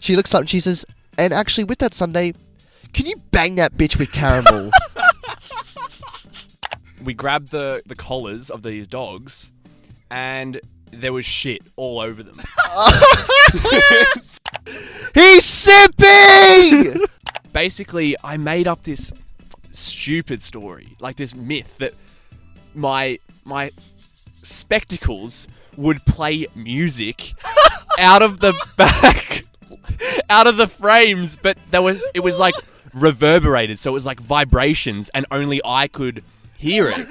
She looks up and she says, and actually with that sundae, can you bang that bitch with caramel? We grabbed the collars of these dogs, and there was shit all over them. He's sipping! Basically, I made up this stupid story, like this myth that my spectacles would play music out of the back, out of the frames, but it was like reverberated, so it was like vibrations, and only I could hear it.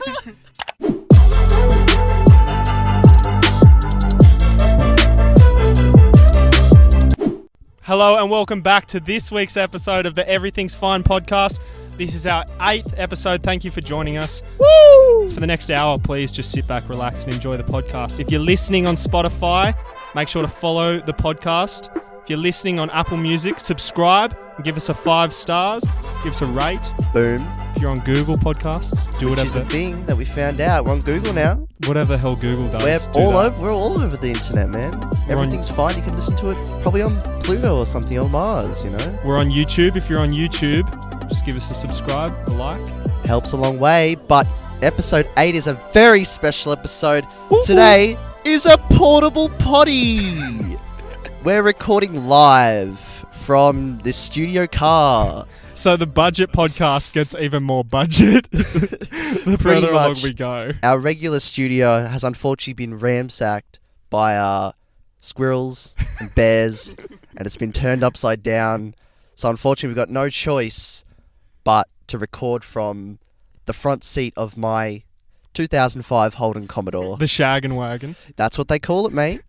Hello and welcome back to this week's episode of the Everything's Fine podcast. This is our 8th episode. Thank you for joining us. Woo! For the next hour, please just sit back, relax, and enjoy the podcast. If you're listening on Spotify, make sure to follow the podcast. If you're listening on Apple Music, subscribe and give us a 5 stars. Give us a rate. Boom. If you're on Google Podcasts, do Which is a thing that we found out. We're on Google now. whatever the hell Google does. We're all over the internet, man. Everything's fine. You can listen to it probably on Pluto or something, or Mars, you know? We're on YouTube. If you're on YouTube, just give us a subscribe, a like. Helps a long way, but episode 8 is a very special episode. Woo-hoo. Today is a portable potty. We're recording live from the studio car. So the budget podcast gets even more budget the further along we go. Our regular studio has unfortunately been ransacked by squirrels and bears, and it's been turned upside down. So unfortunately we've got no choice but to record from the front seat of my 2005 Holden Commodore. The shag and wagon. That's what they call it, mate.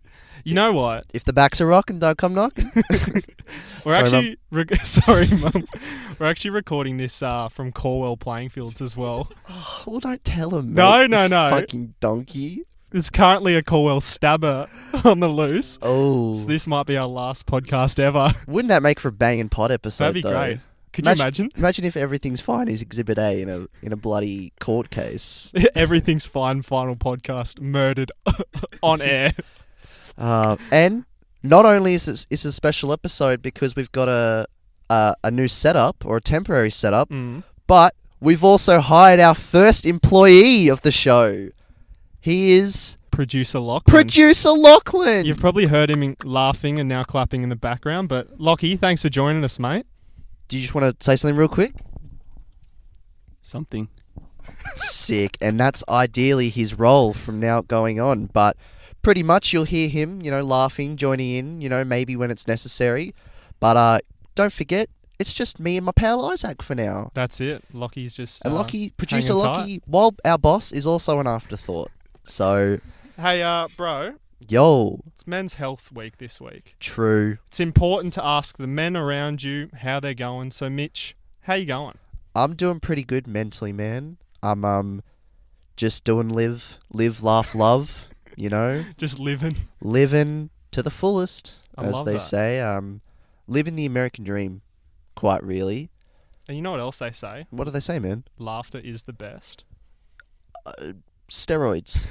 You know what? If the backs are rocking, don't come knocking. Sorry, Mum. We're actually recording this from Corwell playing fields as well. Oh, well, don't tell him, mate. No. Fucking donkey. There's currently a Corwell stabber on the loose. Oh. So this might be our last podcast ever. Wouldn't that make for a banging pod episode, That'd be though? great. Could you imagine? Imagine if Everything's Fine is Exhibit A in a bloody court case. Everything's Fine final podcast murdered on air. And not only is this a special episode because we've got a new setup or a temporary setup, but we've also hired our first employee of the show. He is Producer Lachlan. You've probably heard him laughing and now clapping in the background, but Lockie, thanks for joining us, mate. Do you just want to say something real quick? Something. Sick. And that's ideally his role from now going on, but pretty much you'll hear him, laughing, joining in, maybe when it's necessary. But don't forget, it's just me and my pal Isaac for now. That's it. Lockie's just... And Lockie, producer Lockie, while our boss is also an afterthought. So... Hey, bro. Yo. It's Men's Health Week this week. True. It's important to ask the men around you how they're going. So, Mitch, how you going? I'm doing pretty good mentally, man. I'm just doing live, laugh, love, Just living. Living to the fullest, as they that. say. Living the American dream, quite really. And you know what else they say? What do they say, man? Laughter is the best. Steroids.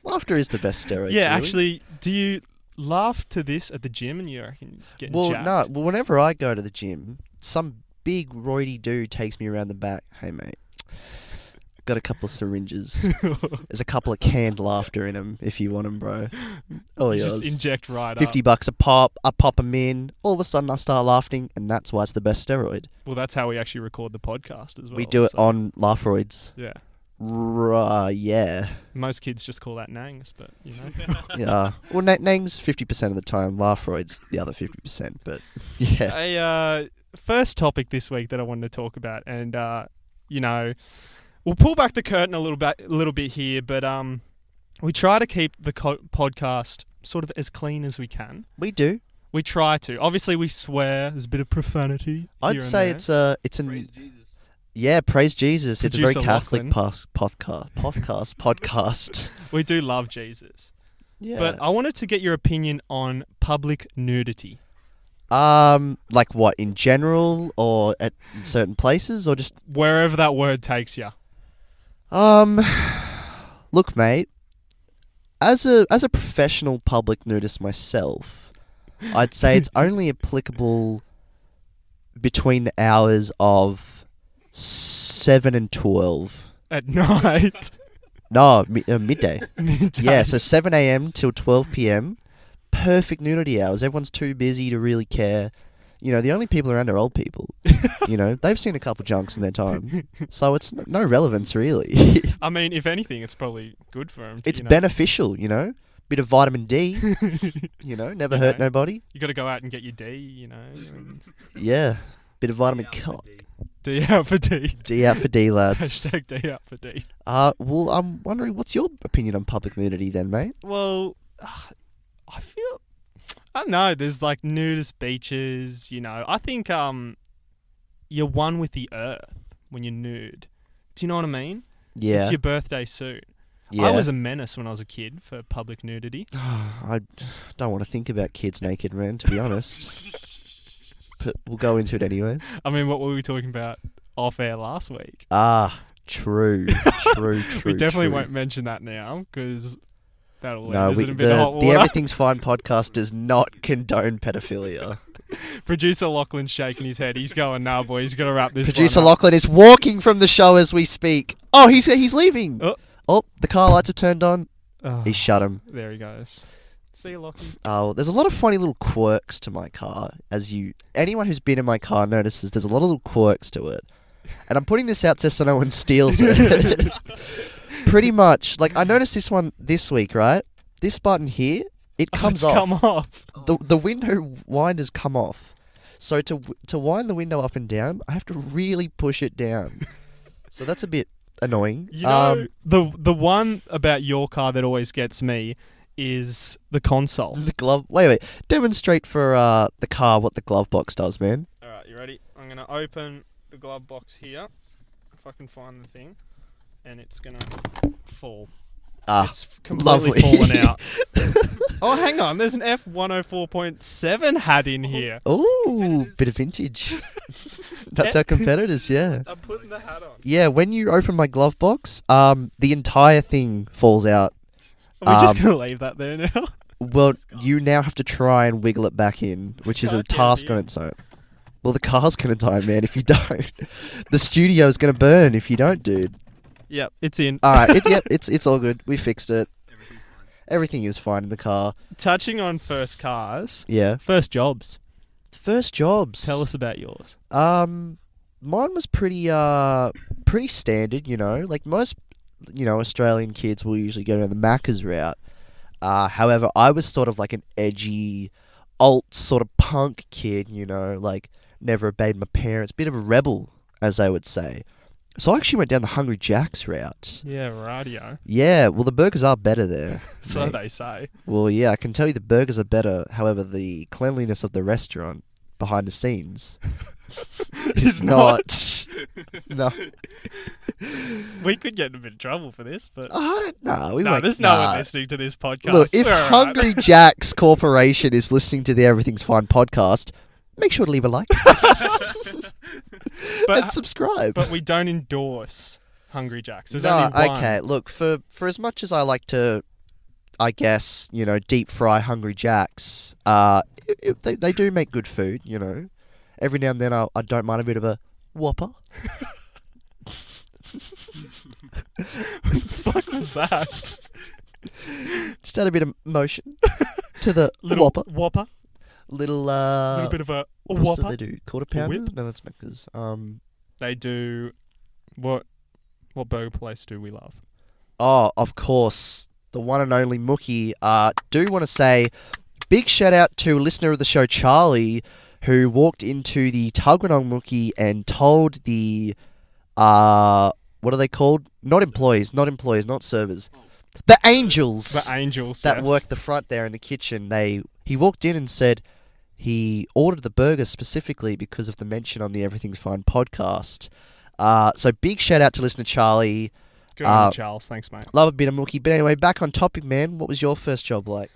Laughter is the best steroid. Yeah, really. actually, do you laugh to this at the gym and you reckon you're getting jacked? No. Well, whenever I go to the gym, some big roidy dude takes me around the back. Hey, mate, got a couple of syringes. There's a couple of canned laughter in them if you want them, bro. Oh, you yours. just inject right $50 a pop. I pop them in. All of a sudden, I start laughing, and that's why it's the best steroid. Well, that's how we actually record the podcast as well. We do it on Laugheroids. Yeah. Yeah. Most kids just call that nangs, but Yeah. Well, nangs 50% of the time, Laugheroids the other 50%, but yeah. First topic this week that I wanted to talk about, and we'll pull back the curtain a little bit here, but we try to keep the podcast sort of as clean as we can. We do. We try to. Obviously, we swear. There's a bit of profanity. I'd say it's an Praise Jesus. Yeah, praise Jesus. Producer It's a very Catholic Lachlan. podcast. We do love Jesus. Yeah. But I wanted to get your opinion on public nudity. Like what, in general or at certain places or just wherever that word takes you? Look, mate, as a professional public nudist myself, I'd say it's only applicable between the hours of 7 and 12. At night. No, midday. Midday. Yeah, so 7 a.m. till 12 p.m. Perfect nudity hours. Everyone's too busy to really care. You know, the only people around are old people. You know, they've seen a couple junks in their time. So it's no relevance, really. I mean, if anything, it's probably good for them. It's beneficial, you know. Bit of vitamin D, you know, never hurt nobody. You got to go out and get your D, you know. And Yeah, bit of vitamin cock. D out for D. D out for D, lads. Hashtag D out for D. Well, I'm wondering, what's your opinion on public nudity then, mate? Well, I feel... I don't know. There's like nudist beaches, you know. I think you're one with the earth when you're nude. Do you know what I mean? Yeah. It's your birthday suit. Yeah. I was a menace when I was a kid for public nudity. I don't want to think about kids naked, man, to be honest. But we'll go into it anyways. I mean, what were we talking about off air last week? True. We definitely won't mention that now because that'll leave us in a bit the, of hot water. the Everything's Fine podcast does not condone pedophilia. Producer Lachlan's shaking his head. He's going, nah, boy, he's got to wrap this Producer one up. Lachlan is walking from the show as we speak. Oh, he's leaving. Oh, the car lights have turned on. Oh, He shut them. there he goes. See you, Lachlan. Oh, there's a lot of funny little quirks to my car. Anyone who's been in my car notices there's a lot of little quirks to it. And I'm putting this out just so no one steals it. Pretty much. Like, I noticed this one this week, right? This button here, it comes off. Come off. The window winders come off. So to wind the window up and down, I have to really push it down. So that's a bit annoying. You know, the one about your car that always gets me is the console. The glove. Wait. Demonstrate for the car what the glove box does, man. All right, you ready? I'm going to open the glove box here, if I can find the thing, and it's going to fall. It's completely lovely. fallen out. Oh, hang on. There's an F104.7 hat in here. Ooh, bit of vintage. That's our competitors, yeah. I'm putting the hat on. Yeah, when you open my glove box, the entire thing falls out. Are we just going to leave that there now? Well, you now have to try and wiggle it back in, which is a task on its own. Well, the car's going to die, man, if you don't. The studio's going to burn if you don't, dude. Yep, it's in. All right, it's all good. We fixed it. Everything is fine in the car. Touching on first cars. Yeah. First jobs. First jobs. Tell us about yours. Mine was pretty standard, you know. Like most, Australian kids will usually go down the Macca's route. However, I was sort of like an edgy, alt sort of punk kid, like never obeyed my parents. Bit of a rebel, as they would say. So I actually went down the Hungry Jack's route. Yeah, radio. Yeah, well, the burgers are better there. So mate. they say. Well, yeah, I can tell you the burgers are better. However, the cleanliness of the restaurant behind the scenes is not. No. We could get in a bit of trouble for this, but... I don't know. There's no one listening to this podcast. Look, if We're all Hungry Jack's Corporation is listening to the Everything's Fine podcast, make sure to leave a like and subscribe. But we don't endorse Hungry Jack's. There's No, only one. okay. Look, for as much as I like to, I guess, deep fry Hungry Jack's, they do make good food, Every now and then I don't mind a bit of a Whopper. What the fuck was that? Just add a bit of motion to the Little Whopper. Whopper? Little bit of a what's that Whopper? they do? Quarter pounder? whip? No, that's Macca's. They do... What burger place do we love? Oh, of course, the one and only Mookie. Do want to say big shout out to a listener of the show, Charlie, who walked into the Tuggeranong Mookie and told the what are they called? Not employees, not servers. The angels. The Angels, that yes. work the front there in the kitchen. He walked in and said he ordered the burger specifically because of the mention on the Everything's Fine podcast. So big shout out to listener Charlie. Good on you, Charles. Thanks, mate. Love a bit of Mookie. But anyway, back on topic, man. What was your first job like?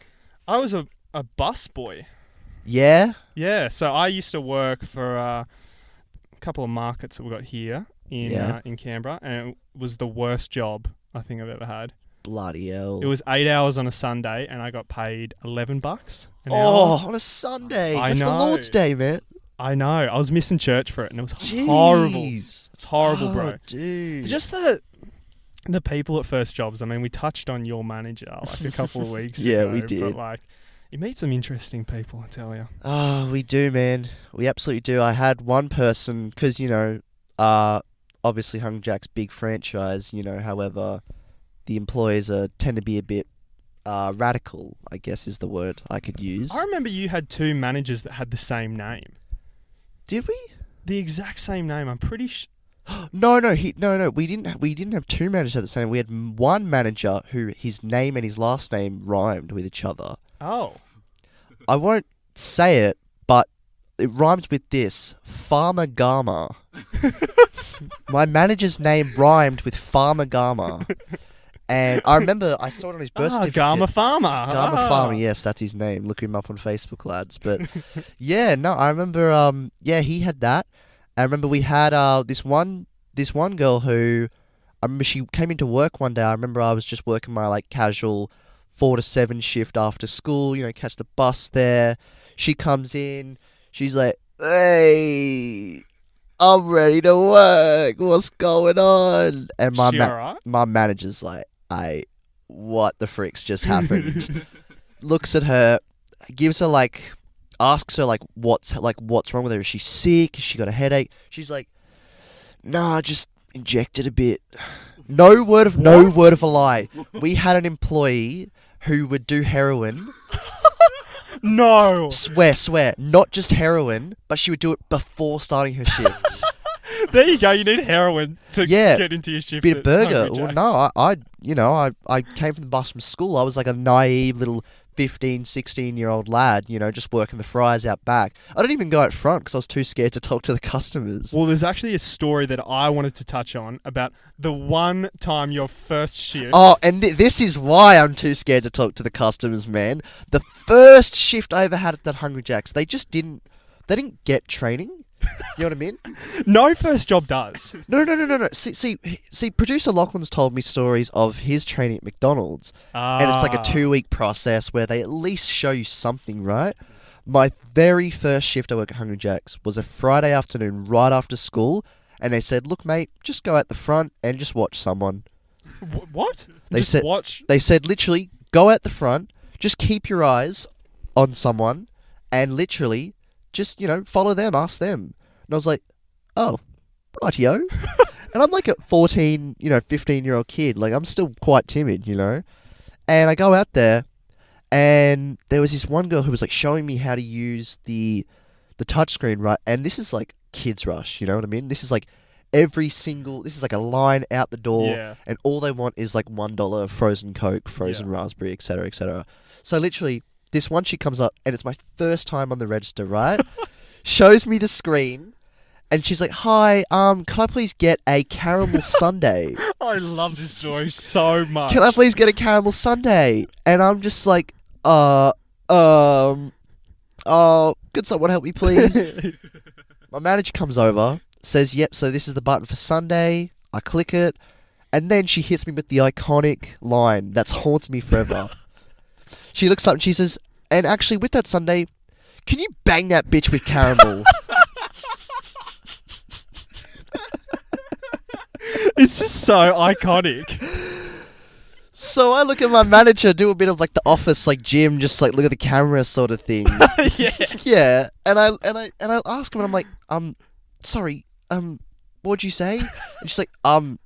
I was a bus boy. Yeah? Yeah, so I used to work for a couple of markets that we got here in Canberra, and it was the worst job I think I've ever had. Bloody hell. It was 8 hours on a Sunday, and I got paid $11 an hour. Oh, on a Sunday. I That's the know. Lord's Day, man. I know. I was missing church for it, and it was Jeez. horrible. It's horrible, bro. Dude. Just the people at first jobs. I mean, we touched on your manager like a couple of weeks Yeah, ago. we did. But like, you meet some interesting people, I tell you. Oh, we do, man. We absolutely do. I had one person, because, obviously Hungry Jack's big franchise, however, the employees tend to be a bit radical, I guess is the word I could use. I remember you had 2 managers that had the same name. Did we? The exact same name. I'm pretty sure. No. We didn't have 2 managers at the same. We had one manager who his name and his last name rhymed with each other. Oh. I won't say it, but it rhymes with this: Farmer Gama. My manager's name rhymed with Farmer Gama. And I remember I saw it on his birth certificate. Gama Farmer. Gama Farmer, yes, that's his name. Look him up on Facebook, lads. But yeah, no, I remember. He had that. I remember we had this one girl who, I remember she came into work one day. I remember I was just working my like casual 4 to 7 shift after school. Catch the bus there. She comes in. She's like, "Hey, I'm ready to work. What's going on?" And She alright? my manager's like, "Hey, what the frick's just happened?" Looks at her, gives her like, asks her like what's wrong with her. Is she sick? Has she got a headache? She's like, "Nah, just injected a bit." No word of a lie. We had an employee who would do heroin. No. Swear. Not just heroin, but she would do it before starting her shift. There you go. You need heroin to get into your shift. Bit of at burger. Hungry Well, Jack's. no, I came from the bus from school. I was like a naive little 15, 16-year-old lad, just working the fries out back. I didn't even go out front because I was too scared to talk to the customers. Well, there's actually a story that I wanted to touch on about the one time your first shift. Oh, and this is why I'm too scared to talk to the customers, man. The first shift I ever had at that Hungry Jack's, they didn't get training. You know what I mean? No first job does. No. See, producer Lachlan's told me stories of his training at McDonald's, and it's like a 2-week process where they at least show you something, right? My very first shift I work at Hungry Jack's was a Friday afternoon right after school, and they said, "Look, mate, just go out the front and just watch someone." What? They Just said watch. They said literally, go out the front, just keep your eyes on someone, and literally just follow them, ask them. And I was like, "Oh, rightio." And I'm like a 14, 15-year-old kid. Like, I'm still quite timid, And I go out there, and there was this one girl who was like showing me how to use the touchscreen, right? And this is like Kids Rush, you know what I mean? This is like this is like a line out the door, and all they want is like $1 frozen Coke, frozen raspberry, etc., etc. So literally, this one chick comes up, and it's my first time on the register, right? Shows me the screen, and she's like, "Hi, can I please get a caramel sundae?" I love this story so much. "Can I please get a caramel sundae?" And I'm just like, could someone help me, please? My manager comes over, says, "Yep, so this is the button for sundae." I click it, and then she hits me with the iconic line that's haunted me forever. She looks up and she says, "And actually, with that sundae, can you bang that bitch with caramel?" It's just so iconic. So I look at my manager, do a bit of like the office, like Jim, just like look at the camera sort of thing. Yeah. And I ask him, and I'm like, sorry, what'd you say? And she's like, I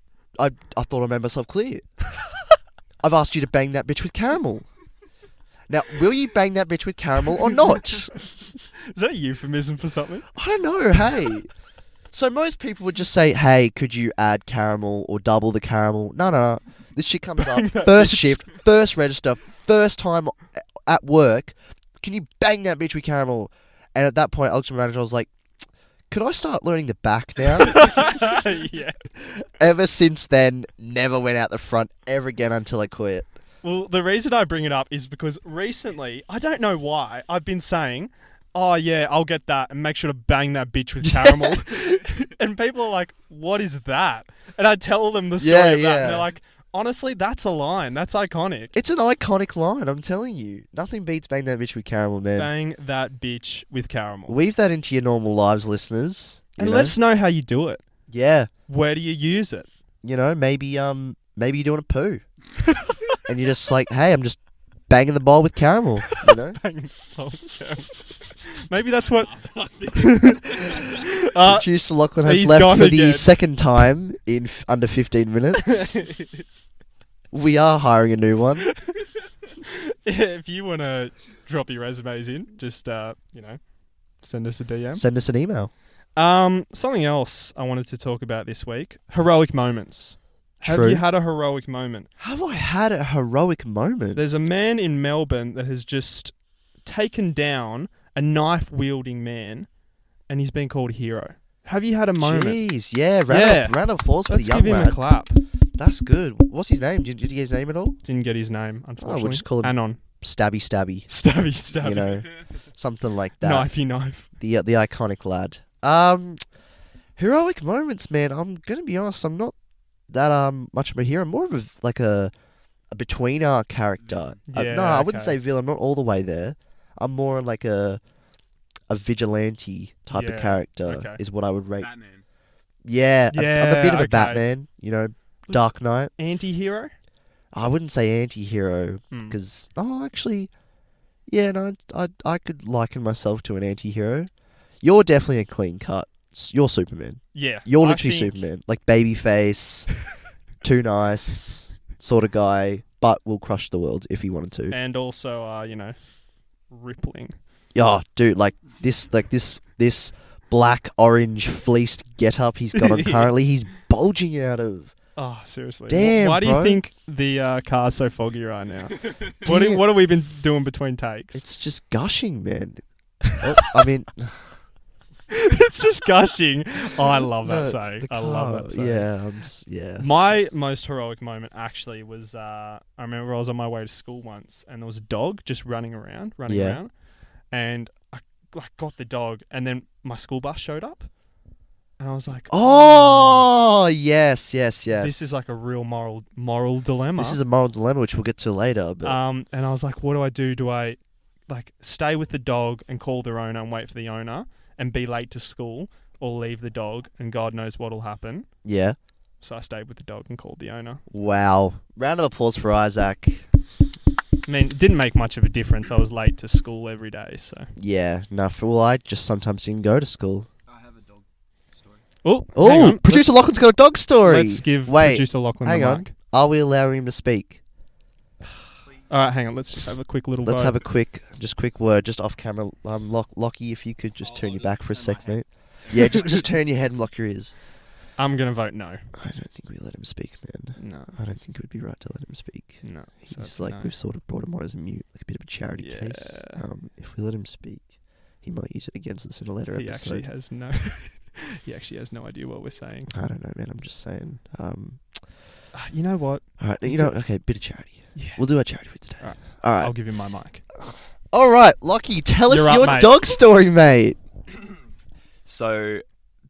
thought I made myself clear. I've asked you to bang that bitch with caramel. Now, will you bang that bitch with caramel or not? Is that a euphemism for something? I don't know, hey. So most people would just say, "Hey, could you add caramel or double the caramel?" No. This shit comes up, first shift, first register, first time at work. "Can you bang that bitch with caramel?" And at that point, I looked at my manager, I was like, "Could I start learning the back now?" Yeah. Ever since then, never went out the front ever again until I quit. Well, the reason I bring it up is because recently, I don't know why, I've been saying, "Oh yeah, I'll get that and make sure to bang that bitch with caramel." And people are like, "What is that?" And I tell them the story of that, and they're like, Honestly, that's a line. That's iconic. It's an iconic line, I'm telling you. Nothing beats bang that bitch with caramel, man. Bang that bitch with caramel. Weave that into your normal lives, listeners. And let us know how you do it. Yeah. Where do you use it? You know, maybe you're doing a poo. And you're just like, hey, I'm just banging the bowl with caramel, you know? Bang. Oh, caramel. Maybe that's what... Producer Lachlan has he's left gone for the again. second time in under 15 minutes. We are hiring a new one. If you want to drop your resumes in, just, send us a DM. Send us an email. Something else I wanted to talk about this week. Heroic moments. Have True. you had a heroic moment? Have I had a heroic moment? There's a man in Melbourne that has just taken down a knife-wielding man, and he's been called a hero. Have you had a moment? Jeez, yeah. Round of applause for Let's the young give him lad. a clap. That's good. What's his name? Did you get his name at all? Didn't get his name, unfortunately. just call him- Anon. Stabby Stabby. Stabby. You know, something like that. Knifey knife. The iconic lad. Heroic moments, man. I'm gonna be honest. I'm not that much of a hero. I'm more of a betweener character. Yeah, No, I wouldn't okay. say villain. I'm not all the way there. I'm more like a vigilante type of Yeah, character. okay. Is what I would rate. Batman. Yeah, I'm a Yeah, bit of a okay. Batman. You know, Dark Knight. Anti-hero? I wouldn't say anti-hero Hmm. because actually, yeah, no, I could liken myself to an anti-hero. You're definitely a clean cut. You're Superman. Yeah. You're I literally think- Superman, like baby face, too nice sort of guy, but will crush the world if he wanted to. And also, rippling. Oh, dude, like this black orange fleeced getup he's got on Yeah. currently, he's bulging out of. Oh, seriously. Damn, Why do you bro. think the car's so foggy right now? Damn. What have we been doing between takes? It's just gushing, man. I mean, It's just gushing. Oh, I love that the- saying. the I love car, that saying. Yeah, yeah. My most heroic moment actually was I remember I was on my way to school once and there was a dog just running around, Yeah. and I got the dog and then my school bus showed up and I was like, Oh, yes. this is like a real moral dilemma. This is a moral dilemma, which we'll get to later. But And I was like, what do I do? Do I stay with the dog and call their owner and wait for the owner and be late to school, or leave the dog and God knows what'll happen? yeah, So I stayed with the dog and called the owner. wow. Round of applause for Isaac. I mean, it didn't make much of a difference. I was late to school every day, so. Yeah, well, I just sometimes didn't go to school. I have a dog story. Oh, Oh, Producer Lachlan's got a dog story. Let's give Wait, Producer Lachlan hang the on. mic. Are we allowing him to speak? All right, hang on. Let's just have a quick little Let's vote. have a quick word, just off camera. Lockie, if you could just turn your back for a sec, mate. Yeah, just turn your head and lock your ears. I'm going to vote no. I don't think we let him speak, man. No. I don't think it would be right to let him speak. No. He's So it's like, no. we've sort of brought him on as a mute, like a bit of a charity case. Yeah. If we let him speak, he might use it against us in a later He episode. actually has no... he actually has no idea what we're saying. I don't know, man. I'm just saying. You know what? All right, okay, bit of charity. Yeah. We'll do our charity for today. All right. All right. I'll give him my mic. All right, Lockie, tell us You're up, your mate. dog story, mate. So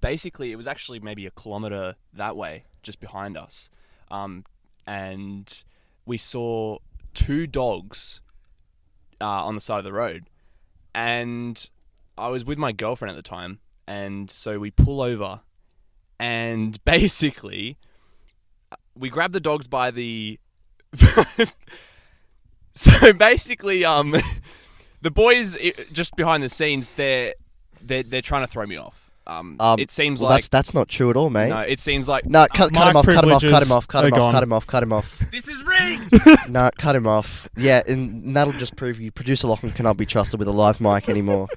basically, it was actually maybe a kilometre that way, just behind us. And we saw two dogs on the side of the road. And I was with my girlfriend at the time. And so we pull over. And basically, we grab the dogs by the... So basically, the boys just behind the scenes, they're trying to throw me off. It seems well, like that's not true at all, mate. no. It seems like No, cut him off, cut him off, cut privileges him off, cut are him off, gone. cut him off, cut him off. this is rigged. No, cut him off. Yeah, and that'll just prove you. Producer Lachlan cannot be trusted with a live mic anymore.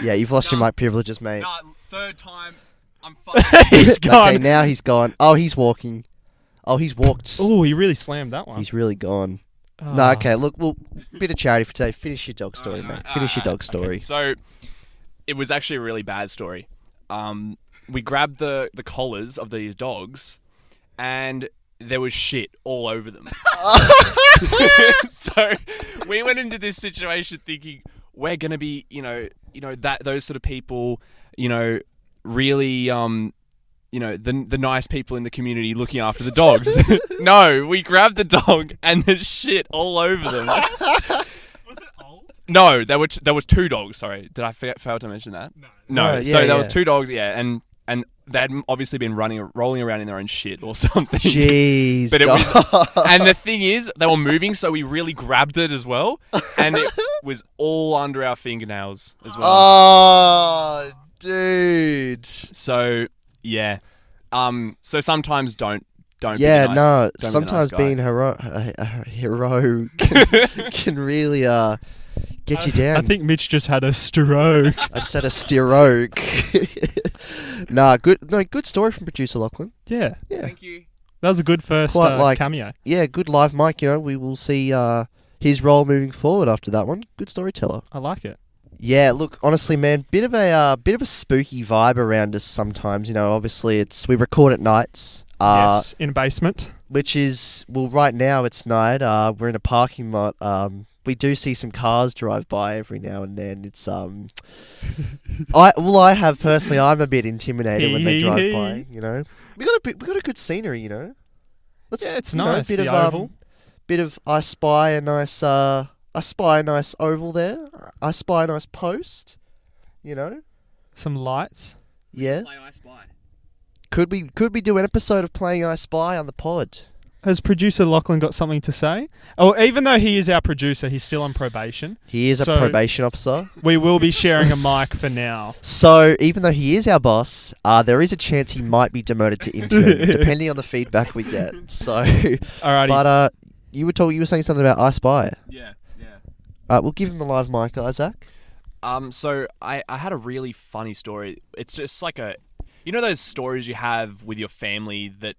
Yeah, you've lost your No. mic privileges, mate. No, third time. I'm fucking. He's gone. Okay, now he's gone. Oh, he's walking. Oh, he's walked. Oh, he really slammed that one. He's really gone. Oh. No, okay, look, well, bit of charity for today. Finish your dog story, mate. Finish your dog story. Okay, so it was actually a really bad story. We grabbed the collars of these dogs, and there was shit all over them. So we went into this situation thinking we're gonna be, that those sort of people, really, the nice people in the community looking after the dogs. No, we grabbed the dog and there's shit all over them. Was it old? No, there was two dogs. Sorry, did I fail to mention that? No. No, No, so yeah, there was yeah. two dogs, yeah, and they'd obviously been rolling around in their own shit or something. Jeez. But it was, dog. and the thing is, they were moving, so we really grabbed it as well, and it was all under our fingernails as well. Oh, dude. So yeah, so sometimes don't Yeah, be the nice, no. don't be the nice Sometimes guy. being a hero can really get you down. I think Mitch just had a stroke. I just had a stroke. Nah, good story from producer Lachlan. Yeah. Yeah, Thank you. That was a good first Quite like- cameo. yeah, good live mic. We will see his role moving forward after that one. Good storyteller. I like it. Yeah, look, honestly, man, bit of a spooky vibe around us sometimes. Obviously, we record at nights. Yes, in a basement. Which is, well, right now it's night. We're in a parking lot. We do see some cars drive by every now and then. It's I have personally, I'm a bit intimidated when they drive by. We got a good scenery. Let's, Yeah, it's you know, nice, bit the of oval. bit of I spy a nice oval there. I spy a nice post. Some lights. Yeah. Play I Spy. Could we do an episode of Playing I Spy on the pod? Has producer Lachlan got something to say? Oh, even though he is our producer, he's still on probation. He is a So- probation officer. We will be sharing a mic for now. So, even though he is our boss, there is a chance he might be demoted to intern, depending on the feedback we get. So, Alrighty. but you were saying something about I Spy. Yeah. We'll give him the live mic, Isaac. So I had a really funny story. It's just like those stories you have with your family that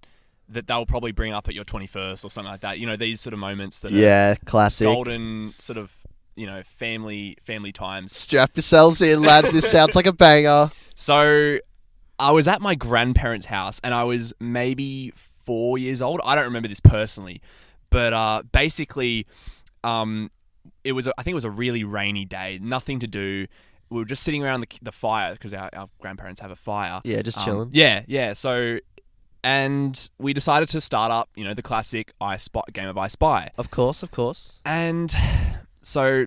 they'll probably bring up at your 21st or something like that. These sort of moments that Yeah, are classic. golden sort of, family times. Strap yourselves in, lads. This sounds like a banger. So I was at my grandparents' house and I was maybe 4 years old. I don't remember this personally, but basically, I think it was a really rainy day. Nothing to do. We were just sitting around the fire because our grandparents have a fire. Yeah, just chilling. Yeah. So, and we decided to start up, the classic game of I Spy. Of course. And so,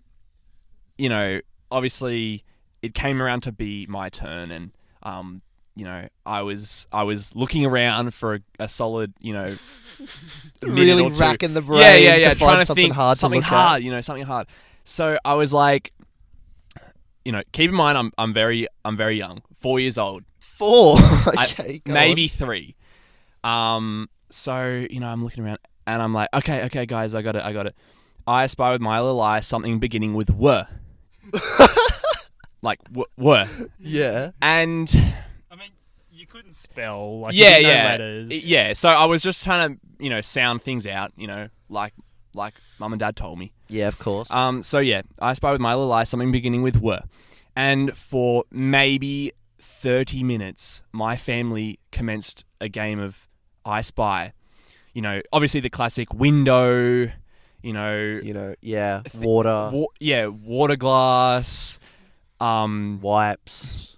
obviously, it came around to be my turn, and I was looking around for a solid, minute Really or two. racking the brain Yeah. to Trying find to something think hard something to look at. hard, something hard. So I was like, keep in mind I'm very young, 4 years old. 4. Okay, go Maybe 3. So, I'm looking around and I'm like, okay, guys, I got it. I spy with my little eye something beginning with "were." Like, were. on. Yeah. And, I mean, you couldn't spell. Like, yeah. letters. Yeah, so I was just trying to, sound things out, like mum and dad told me. Yeah, of course. So yeah, I spy with my little eye something beginning with "were." And for maybe 30 minutes, my family commenced a game of I Spy. Obviously the classic window, yeah, water, water glass, wipes.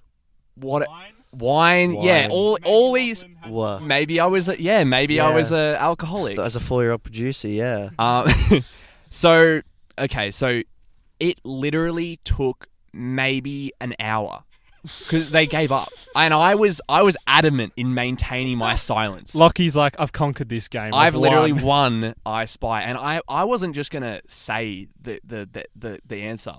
wine, yeah, all these. What? Maybe I was I was a alcoholic. As a 4-year-old producer, yeah. So it literally took maybe an hour because they gave up, and I was adamant in maintaining my silence. Lockie's like, I've conquered this game. I've literally won. won I Spy, and I wasn't just gonna say the answer.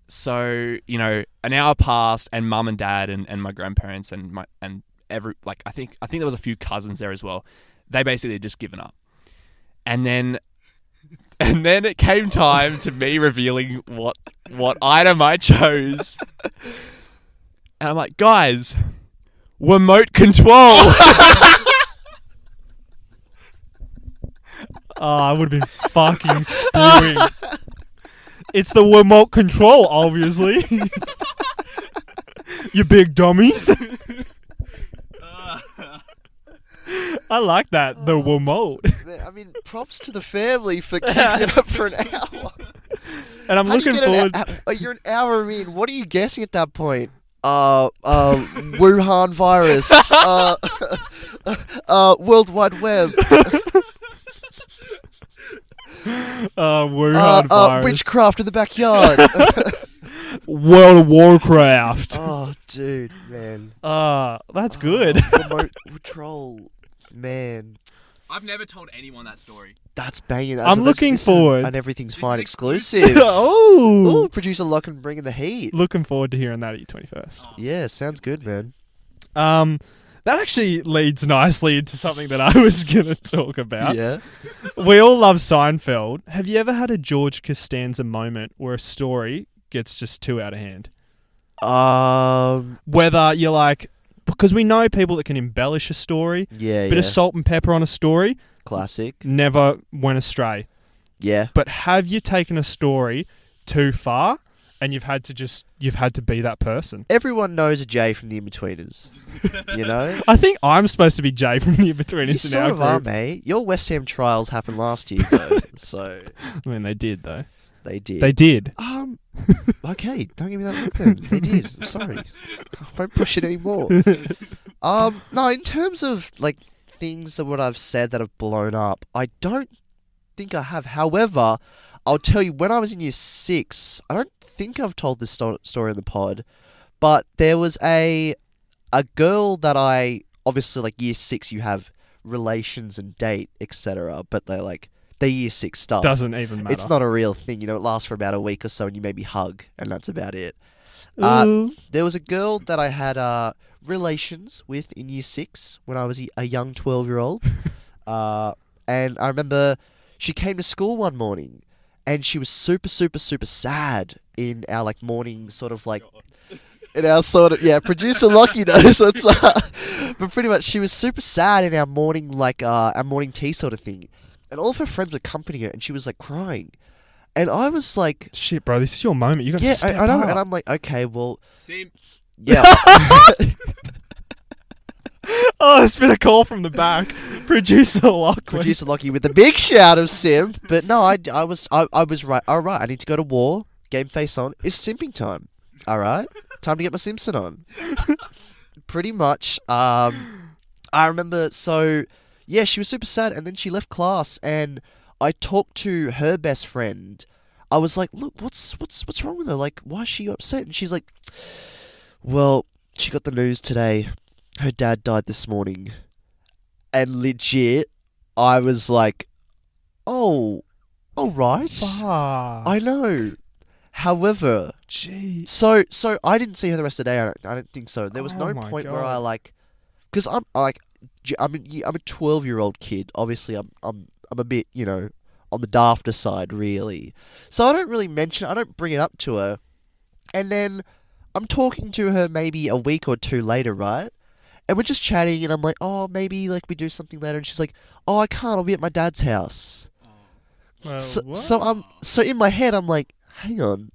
So an hour passed, and mum and dad and my grandparents and I think there was a few cousins there as well. They basically had just given up, and then it came time to me revealing what item I chose, and I'm like, guys, remote control. I would have been fucking spewing. It's the remote control, obviously. You big dummies. I like that. The remote. Man, I mean, props to the family for keeping it up for an hour. And I'm How do you looking get forward. you're an hour in. What are you guessing at that point? Wuhan virus. World Wide Web. Wuhan virus. Witchcraft in the backyard. World of Warcraft. Oh, dude, man. That's good. Remote control, man. I've never told anyone that story. That's banging. I'm looking forward. And everything's This fine. is Exclusive. Oh, Ooh, producer Locken bringing the heat. looking forward to hearing that at your 21st. Yeah, sounds good, man. That actually leads nicely into something that I was going to talk about. Yeah. We all love Seinfeld. Have you ever had a George Costanza moment where a story gets just too out of hand? Whether you're like, because we know people that can embellish a story, Yeah, bit of salt and pepper on a story, classic. never went astray. Yeah. But have you taken a story too far and you've had to be that person? Everyone knows a Jay from the In-Betweeners. You know? I think I'm supposed to be Jay from the In-Betweeners You in sort our of are, group. mate. Your West Ham trials happened last year, though. So, I mean, they did, though. they did. They did. Okay, don't give me that look then. They did. I'm sorry. I won't push it anymore. No, in terms of, like, things that what I've said that have blown up, I don't think I have. However, I'll tell you, when I was in year 6, I don't think I've told this story in the pod, but there was a girl that I, obviously, like, year 6, you have relations and date, etc., but they're year 6 stuff. Doesn't even matter. It's not a real thing, you know, it lasts for about a week or so and you maybe hug, and that's about it. Ooh. There was a girl that I had relations with in year 6 when I was a young 12-year-old. And I remember she came to school one morning and she was super, super, super sad in our, like, morning sort of, like, in our sort of, yeah, producer Lockie knows what's but pretty much she was super sad in our morning, like, our morning tea sort of thing. And all of her friends were accompanying her and she was, like, crying. And I was like... Shit, bro, this is your moment. You got to Yeah, step I know. up. And I'm like, okay, well... Simp. Yeah. Oh, it's been a call from the back. Producer Lachlan. Producer Lockie with the big shout of simp. But no, I was right. All right, I need to go to war. Game face on. It's simping time. All right, time to get my Simpson on. Pretty much. I remember. So yeah, she was super sad, and then she left class, and I talked to her best friend. I was like, look, what's wrong with her? Like, why is she upset? And she's like, well, she got the news today. Her dad died this morning. And legit, I was like, oh, all right. Fuck. I know. However, Jeez. so I didn't see her the rest of the day. I don't think so. There was Oh no my point where I God. like, because I'm a 12-year-old kid. Obviously, I'm a bit, you know, on the dafter side, really. So I don't really I don't bring it up to her. And then I'm talking to her maybe a week or two later, right? And we're just chatting, and I'm like, oh, maybe like we do something later. And she's like, oh, I can't. I'll be at my dad's house. Well, what? So in my head, I'm like, hang on,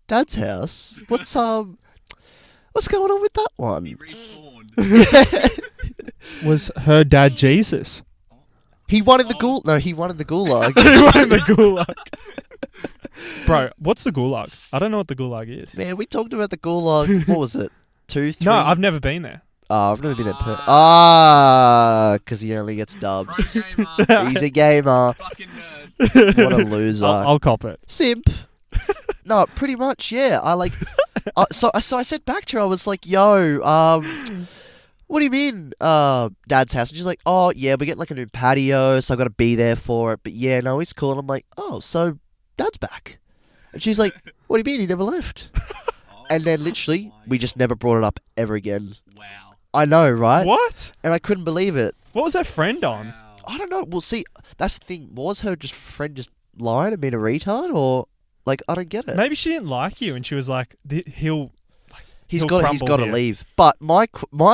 dad's house? What's going on with that He one? respawned. Was her dad Jesus? He won in the gulag. No, he won in the gulag. He won in the gulag. Bro, what's the gulag? I don't know what the gulag is. Man, we talked about the gulag. What was it? 2, 3? No, I've never been there. Oh, I've never been there. Because he only gets dubs. Pro gamer. He's a gamer. Fucking nerd. What a loser. I'll cop it. Simp. No, pretty much, yeah. So I said back to her, I was like, yo, what do you mean, dad's house? And she's like, oh, yeah, we're getting like a new patio, so I got to be there for it. But yeah, no, he's cool. And I'm like, oh, so dad's back. And she's like, what do you mean? He never left. And then literally, we just never brought it up ever again. Wow. I know, right? What? And I couldn't believe it. What was that friend on? Wow. I don't know. Well, see, that's the thing. Was her friend just lying and being a retard? Or, like, I don't get it. Maybe she didn't like you, and she was like, he'll He's He'll got crumble to here. leave. But my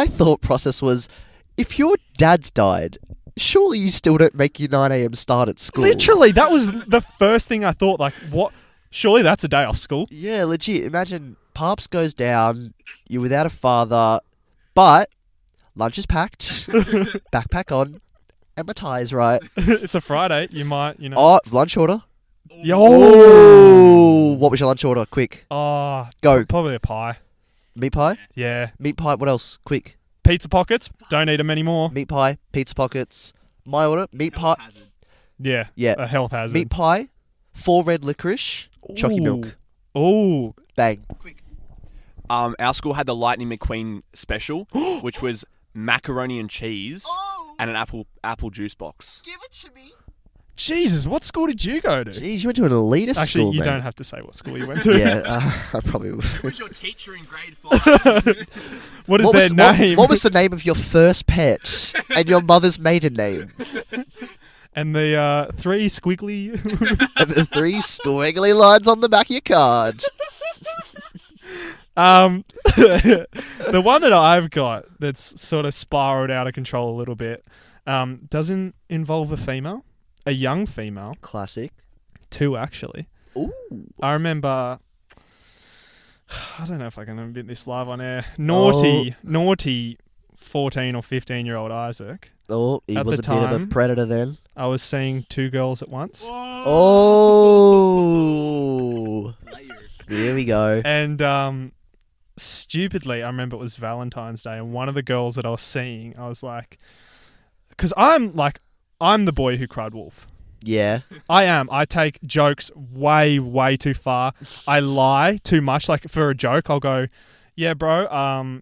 thought process was, if your dad's died, surely you still don't make your 9 a.m. start at school. Literally, that was the first thing I thought. Like, what? Surely that's a day off school. Yeah, legit. Imagine Pops goes down, you're without a father, but lunch is packed, backpack on, and my tie's right. It's a Friday. You might, you know. Oh, lunch order. Yo. Oh, what was your lunch order? Quick, Oh, go. probably a pie. Meat pie? Yeah. Meat pie, what else? Quick. Pizza pockets. Don't eat them anymore. Meat pie, pizza pockets. My order, meat pie. Yeah. Yeah. A health hazard. Meat pie, 4 red licorice, chalky milk. Ooh. Bang. Our school had the Lightning McQueen special, which was macaroni and cheese and an apple juice box. Give it to me. Jesus, what school did you go to? Jeez, you went to an elitist Actually, school, you man. don't have to say what school you went to. Yeah, I probably would. Who was your teacher in grade 5? What is What their was, name? what was the name of your first pet and your mother's maiden name? And the 3 squiggly. And the 3 squiggly lines on the back of your card. The one that I've got that's sort of spiraled out of control a little bit doesn't involve a female, a young female. Classic. 2 actually. Ooh. I remember. I don't know if I can admit this live on air. Naughty 14 or 15-year-old Isaac. Oh, he At was the a bit of a time- predator then. I was seeing 2 girls at once. Oh. Here we go. And stupidly, I remember it was Valentine's Day, and one of the girls that I was seeing, I was like, because I'm the boy who cried wolf. Yeah. I am. I take jokes way, way too far. I lie too much. Like for a joke, I'll go, "Yeah, bro. Oh,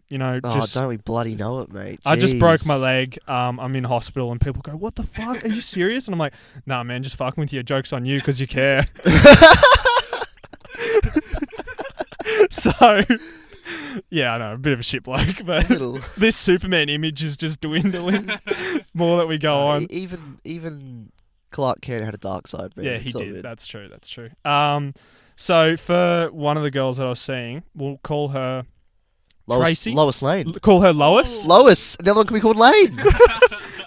Just don't we bloody know it, mate. I just broke my Jeez. leg. I'm in hospital," and people go, "What the fuck? Are you serious?" And I'm like, "Nah, man, just fucking with you. Joke's on you because you care." So, yeah, I know, a bit of a shit bloke, but Little. this Superman image is just dwindling more that we go on. Even Clark Kent had a dark side, man. Yeah, he It's all did. good. That's true. That's true. So for one of the girls that I was seeing, we'll call her Tracy? Lois Lane. call her Lois. Lois. The other one can be called Lane.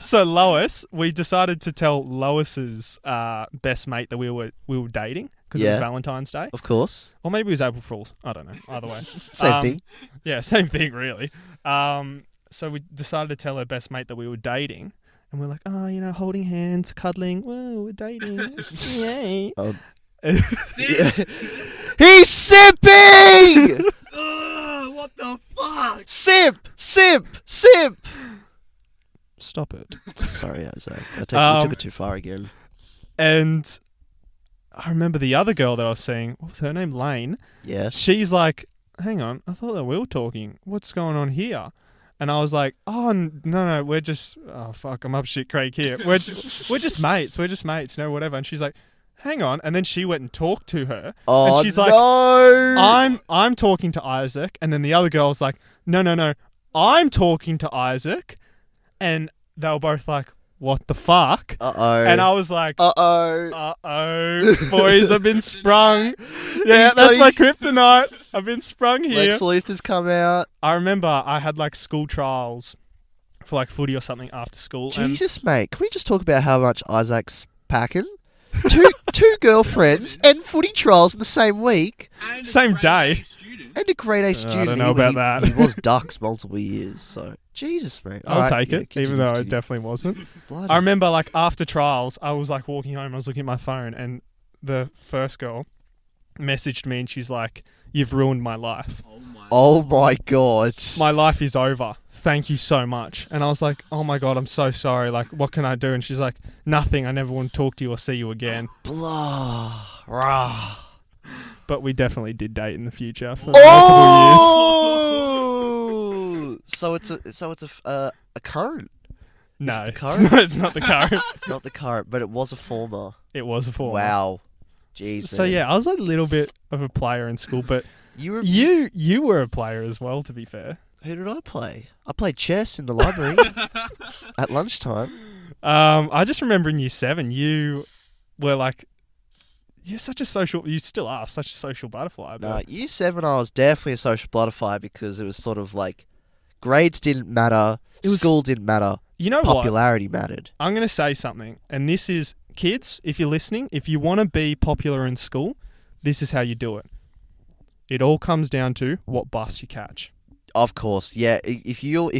So Lois, we decided to tell Lois's best mate that we were dating because it was Yeah. Valentine's Day, Of course. or maybe it was April Fool's. I don't know. Either way, Same thing. Yeah, same thing really. So we decided to tell her best mate that we were dating, and we're like, oh, holding hands, cuddling. Whoa, we're dating. Yay! Oh. See? He's sipping! What the fuck? Sip! Sip! Sip! Stop it. Sorry, Isaac. We took it too far again. And I remember the other girl that I was seeing. What was her name? Lane. Yeah. She's like, hang on, I thought that we were talking. What's going on here? And I was like, oh, no, we're just, oh, fuck, I'm up shit creek here. We're just mates. We're just mates, whatever. And she's like, hang on. And then she went and talked to her. Oh, and she's like, no! I'm talking to Isaac. And then the other girl's like, no, I'm talking to Isaac. And they were both like, what the fuck? Uh-oh. And I was like, uh-oh. boys, I've been sprung. Yeah, He's that's got my his- kryptonite. I've been sprung here. Lex Luthor's come out. I remember I had like school trials for like footy or something after school. Jesus, mate. Can we just talk about how much Isaac's packing? Two girlfriends and footy trials in the same week. And Same day. And a grade A student. I don't know about that. He was Ducks multiple years, so... Jesus, mate. I'll Alright, take yeah, it, continue, even though it continue. definitely wasn't. Bloody- I remember like after trials, I was like walking home, I was looking at my phone, and the first girl messaged me and she's like, "You've ruined my life. Oh my god. My life is over. Thank you so much." And I was like, "Oh my god, I'm so sorry. Like, what can I do?" And she's like, "Nothing. I never want to talk to you or see you again." Blah. Rah. But we definitely did date in the future for multiple Oh! So it's a current. years. No, the it's current? it's not the current. Not the current, but it was a former. It was a former. Wow. Jeez, So man. yeah, I was a little bit of a player in school, but You were... you were a player as well, to be fair. Who did I play? I played chess in the library at lunchtime. I just remember in year 7, you were like, you still are such a social butterfly. No, But year 7 I was definitely a social butterfly because it was sort of like grades didn't matter, It was- school didn't matter, you know what? popularity mattered. I'm going to say something, and this is, kids, if you're listening, if you want to be popular in school, this is how you do it. It all comes down to what bus you catch. Of course, yeah. If you're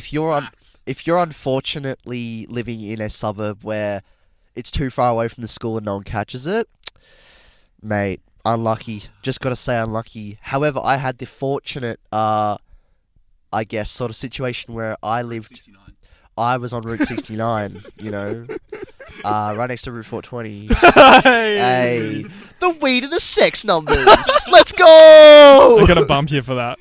unfortunately living in a suburb where it's too far away from the school and no one catches it, mate, unlucky. Just got to say unlucky. However, I had the fortunate I guess, sort of situation where I lived. 69. I was on Route 69, you know, right next to Route 420. Hey, the weed and the sex numbers. Let's go. I gotta bump you for that.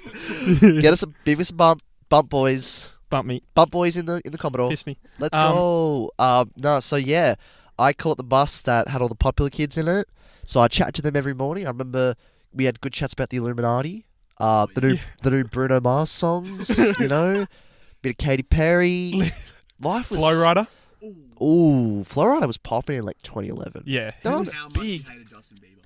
Get us give us a bump, boys, Bump me. bump boys in the Commodore. Piss me. Let's go. No, so yeah, I caught the bus that had all the popular kids in it. So I chatted to them every morning. I remember we had good chats about the Illuminati, the new Bruno Mars songs, you know. Bit of Katy Perry. Life was Flow Rider. Ooh, Flow Rider was popping in like 2011. Yeah. That He was How much big. you hated Justin Bieber.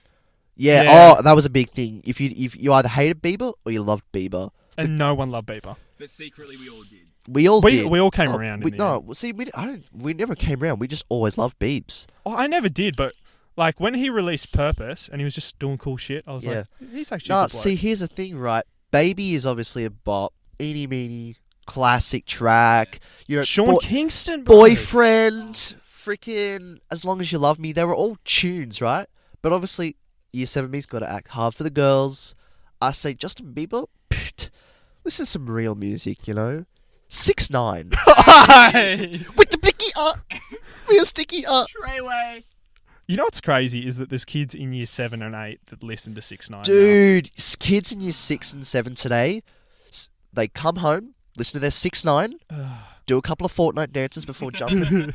Yeah. Yeah. Oh, that was a big thing. If you either hated Bieber or you loved Bieber, And no one loved Bieber. But secretly we all did. we all We did. all came Oh, around. We, in the end. no, see, we never came around. We just always loved Biebs. Oh, I never did, but like when he released Purpose and he was just doing cool shit, I was Yeah. like, he's actually a No, good bloke. see, here's the thing, right? Baby is obviously a bop. Eeny meeny, classic track. You know, Sean Kingston, bro. boyfriend, freaking As Long As You Love Me. They were all tunes, right? But obviously, Year 7 me's got to act hard for the girls. I say Justin Bieber, pfft, this is some real music, you know? 6ix9ine. With the blicky real sticky Treyway. You know what's crazy is that there's kids in year 7 and 8 that listen to 6ix9ine. Dude, kids in year 6 and 7 today, they come home, listen to their 6ix9ine, now. do a couple of Fortnite dances before jumping on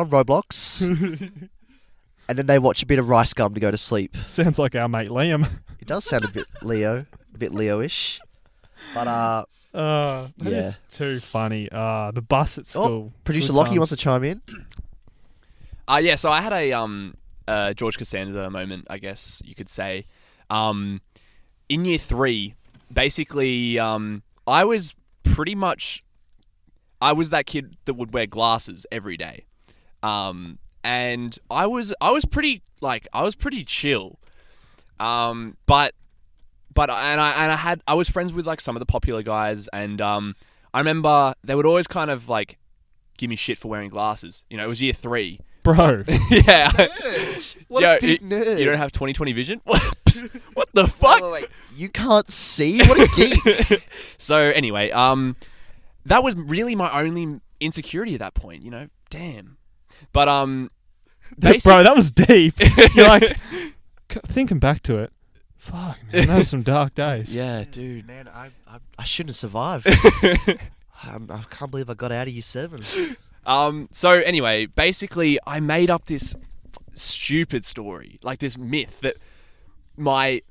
Roblox, and then they watch a bit of Rice Gum to go to sleep. Sounds like our mate Liam. It does sound a bit Leo-ish. But That is Yeah. too funny. The bus at school. producer Good Lockie times. wants to chime in. Yeah, so I had a George Costanza moment, I guess you could say. In year 3, basically, I was that kid that would wear glasses every day. And I was pretty chill. But I was friends with like some of the popular guys, and I remember they would always kind of like give me shit for wearing glasses. You know, it was year 3. Bro. Yeah. What Yo, a big nerd. You don't have 20/20 vision? What the fuck? Wait. You can't see? What a geek. So anyway, that was really my only insecurity at that point, you know? Damn. But Bro, that was deep. You're like, thinking back to it, fuck, man, those some dark days. yeah, dude. Man, I shouldn't have survived. I can't believe I got out of year 7. So anyway, basically I made up this stupid story, like this myth that my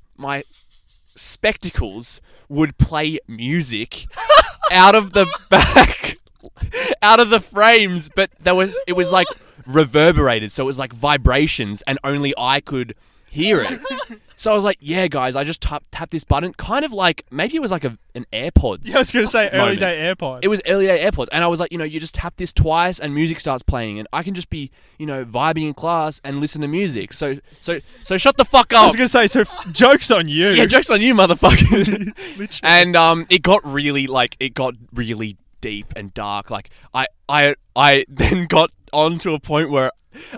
spectacles would play music out of the back, out of the frames, but it was like reverberated, so it was like vibrations, and only I could hear it. So I was like, yeah, guys, I just tap this button, kind of like, maybe it was like an AirPods. Yeah, I was going to say early moment. day AirPod. It was early day AirPods, and I was like, you know, you just tap this twice and music starts playing, and I can just be, you know, vibing in class and listen to music. So shut the fuck I up. was going to say, so joke's on you. Yeah, joke's on you, motherfucker. Literally. And it got really deep and dark. Like I then got on to a point where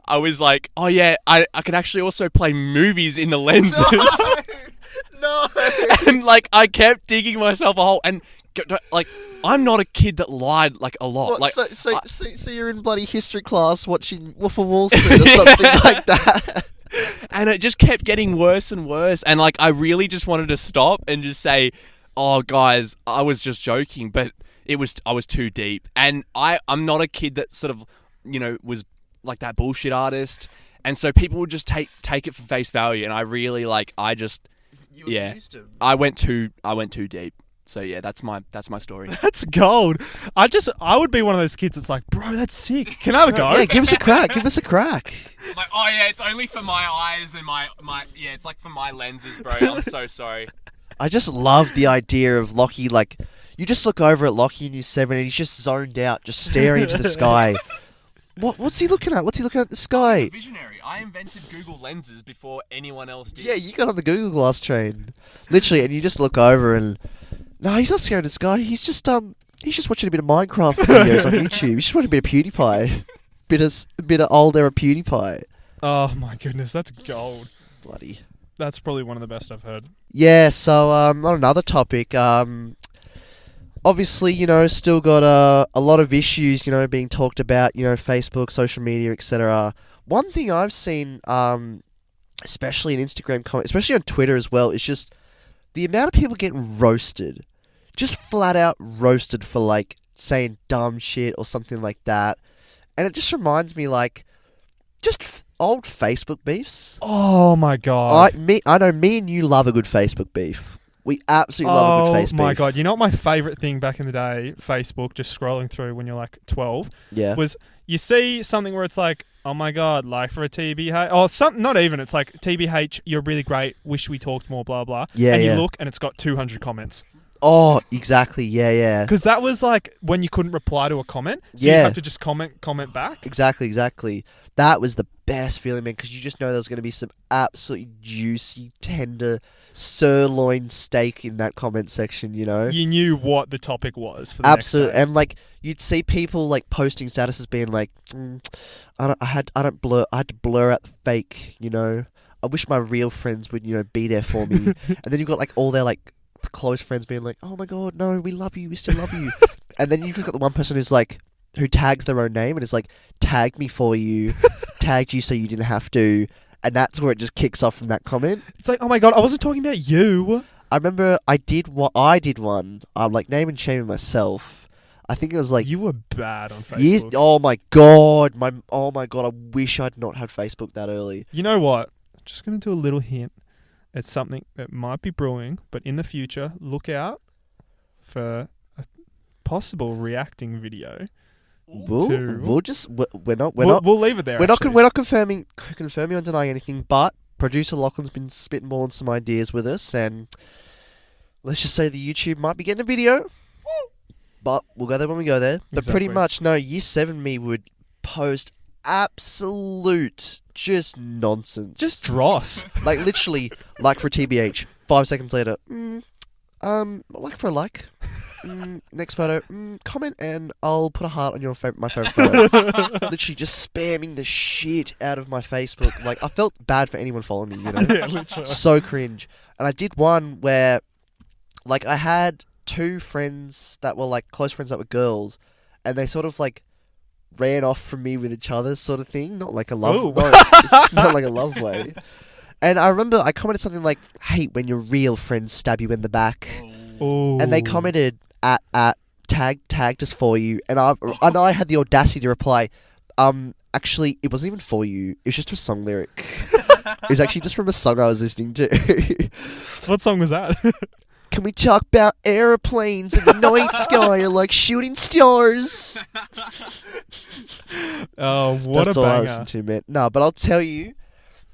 I was like, oh yeah, I can actually also play movies in the lenses. No. And like I kept digging myself a hole, and like I'm not a kid that lied like a lot. What, Like so you're in bloody history class watching Wolf of Wall Street or something like that. and it just kept getting worse and worse, and like I really just wanted to stop and just say, oh guys, I was just joking, but I was too deep. And I'm not a kid that sort of, you know, was like that bullshit artist, and so people would just take it for face value, and I really like I went too deep. So yeah, that's my story. That's gold. I would be one of those kids that's like, bro, that's sick. Can I have a go? Yeah, give us a crack. Like, oh yeah, it's only for my eyes and my yeah, it's like for my lenses, bro. I'm so sorry. I just love the idea of Lockie, like, you just look over at Lockie in year 7 and he's just zoned out, just staring into the sky. What's he looking at? What's he looking at the sky? Visionary. I invented Google Lenses before anyone else did. Yeah, you got on the Google Glass train. Literally, and you just look over and... No, he's not staring at the sky. He's just watching a bit of Minecraft videos on YouTube. He's just watching a bit of PewDiePie. A bit of old era PewDiePie. Oh my goodness, that's gold. Bloody... That's probably one of the best I've heard. Yeah, so on another topic, obviously, still got a lot of issues, being talked about, Facebook, social media, etc. One thing I've seen, especially in Instagram comments, especially on Twitter as well, is just the amount of people getting roasted. Just flat out roasted for, like, saying dumb shit or something like that. And it just reminds me, like, just old Facebook beefs. Oh my god. I know me and you love a good Facebook beef. We absolutely love a good Facebook beef. Oh my god. You know what my favourite thing back in the day, Facebook, just scrolling through when you're like 12, was you see something where it's like, oh my god, like for a TBH, not even, it's like, TBH, you're really great, wish we talked more, blah blah. And you look and it's got 200 comments. Oh, exactly. Yeah. Because that was like when you couldn't reply to a comment, so you have to just comment back. Exactly. That was the best feeling, man, because you just know there's going to be some absolutely juicy, tender sirloin steak in that comment section, You knew what the topic was for the absolutely. next day. And like you'd see people like posting statuses being like, I had to blur out the fake, I wish my real friends would, be there for me. And then you've got like all their like close friends being like, oh my god, no, we love you, we still love you. And then you've just got the one person who tags their own name and is like, tagged me for you, tagged you so you didn't have to, and that's where it just kicks off from that comment. It's like, oh my god, I wasn't talking about you. I remember I did one. I'm like name and shaming myself. I think it was like you were bad on Facebook. Oh my god, I wish I'd not had Facebook that early. You know what? Just gonna do a little hint. It's something that might be brewing, but in the future, look out for a possible reacting video. We'll not We'll leave it there. We're not confirming or denying anything, but producer Lachlan's been spitballing some ideas with us, and let's just say the YouTube might be getting a video, but we'll go there when we go there. But pretty much, no, Year 7 me would post absolute just nonsense. Just dross. Like literally, like for a TBH. 5 seconds later, like for a like. Next photo, comment and I'll put a heart on my favorite photo. Literally just spamming the shit out of my Facebook. Like I felt bad for anyone following me, Yeah, literally. So cringe. And I did one where, like, I had 2 friends that were like close friends that were girls, and they sort of like ran off from me with each other, sort of thing. Not like a love, not like a love way. And I remember I commented something like, "Hate when your real friends stab you in the back." Ooh. And they commented at tagged us for you, and I had the audacity to reply, actually it wasn't even for you, it was just a song lyric. It was actually just from a song I was listening to. What song was that? Can we talk about airplanes in the night sky like shooting stars? Oh, what That's a all I banger. listened to, man. No, but I'll tell you,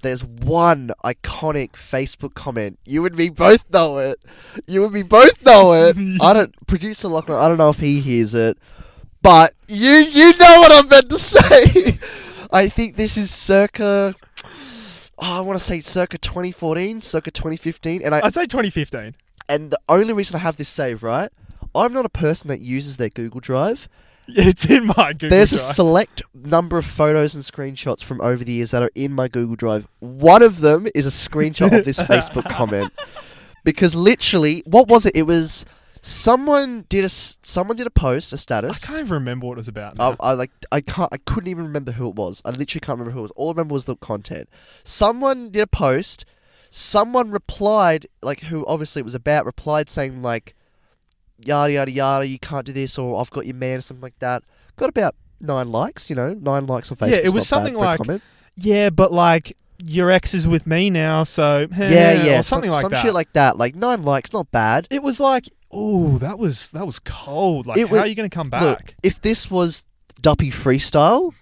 there's one iconic Facebook comment. You and me both know it. Producer Lachlan, I don't know if he hears it, but you know what I'm meant to say. I think this is circa 2014, circa 2015. And I'd say 2015. And the only reason I have this saved, right? I'm not a person that uses their Google Drive. It's in my Google There's Drive. a select number of photos and screenshots from over the years that are in my Google Drive. One of them is a screenshot of this Facebook comment. Because literally, what was it? It was someone did a post, a status. I can't even remember what it was about now. I couldn't even remember who it was. I literally can't remember who it was. All I remember was the content. Someone did a post. Someone replied, like, who obviously it was about, replied saying, like, yada, yada, yada, you can't do this, or I've got your man, or something like that. Got about 9 likes, 9 likes on Facebook. Yeah, it was something like, yeah, but, like, your ex is with me now, so, yeah, or something like that. Some shit like that. Like, 9 likes, not bad. It was like, oh, that was cold. Like, how are you going to come back? Look, if this was Duppy Freestyle,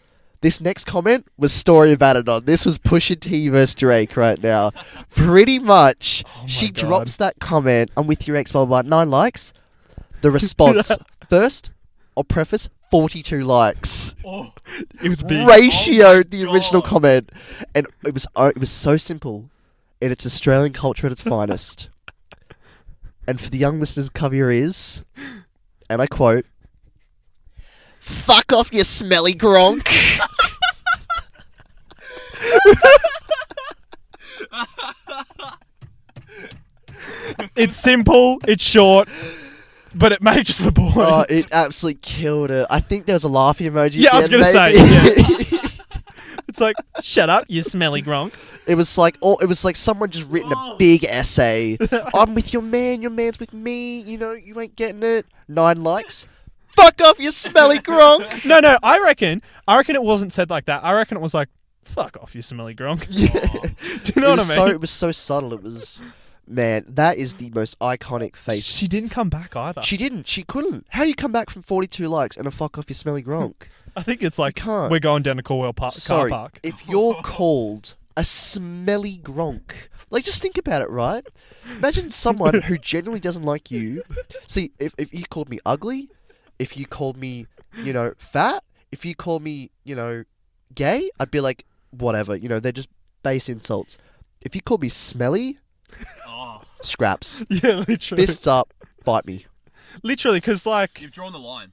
this next comment was Story of Adidon. This was Pusha T versus Drake right now. Pretty much, she drops that comment, I'm with your ex, blah, blah, blah, 9 likes. The response, first, I'll preface, 42 likes. Oh, it was big. Ratioed the original comment. And it was so simple. And it's Australian culture at its finest. And for the young listeners, cover your ears. And I quote, "Fuck off, you smelly gronk." It's simple. It's short. but it makes the point. Oh, it absolutely killed it. I think there was a laughing emoji. Yeah, I was going to say. Yeah. It's like, shut up, you smelly gronk. It was like someone just written a big essay. I'm with your man, your man's with me. You know, you ain't getting it. 9 likes. Fuck off, you smelly gronk. No, I reckon it wasn't said like that. I reckon it was like, fuck off, you smelly gronk. Yeah. Do you know what I mean? It was so subtle. It was, man, that is the most iconic face. She didn't come back either. She didn't. She couldn't. How do you come back from 42 likes and a fuck off, you smelly gronk? I think it's like, can't. we're going down to Corwell car Sorry, park. if you're called a smelly gronk, like, just think about it, right? Imagine someone who genuinely doesn't like you. See, if you called me ugly, if you called me, you know, fat, if you called me, you know, gay, I'd be like, whatever. You know, they're just base insults. If you called me smelly, scraps. Yeah, literally. Fists up, fight me. Literally, because, like, You've drawn the line.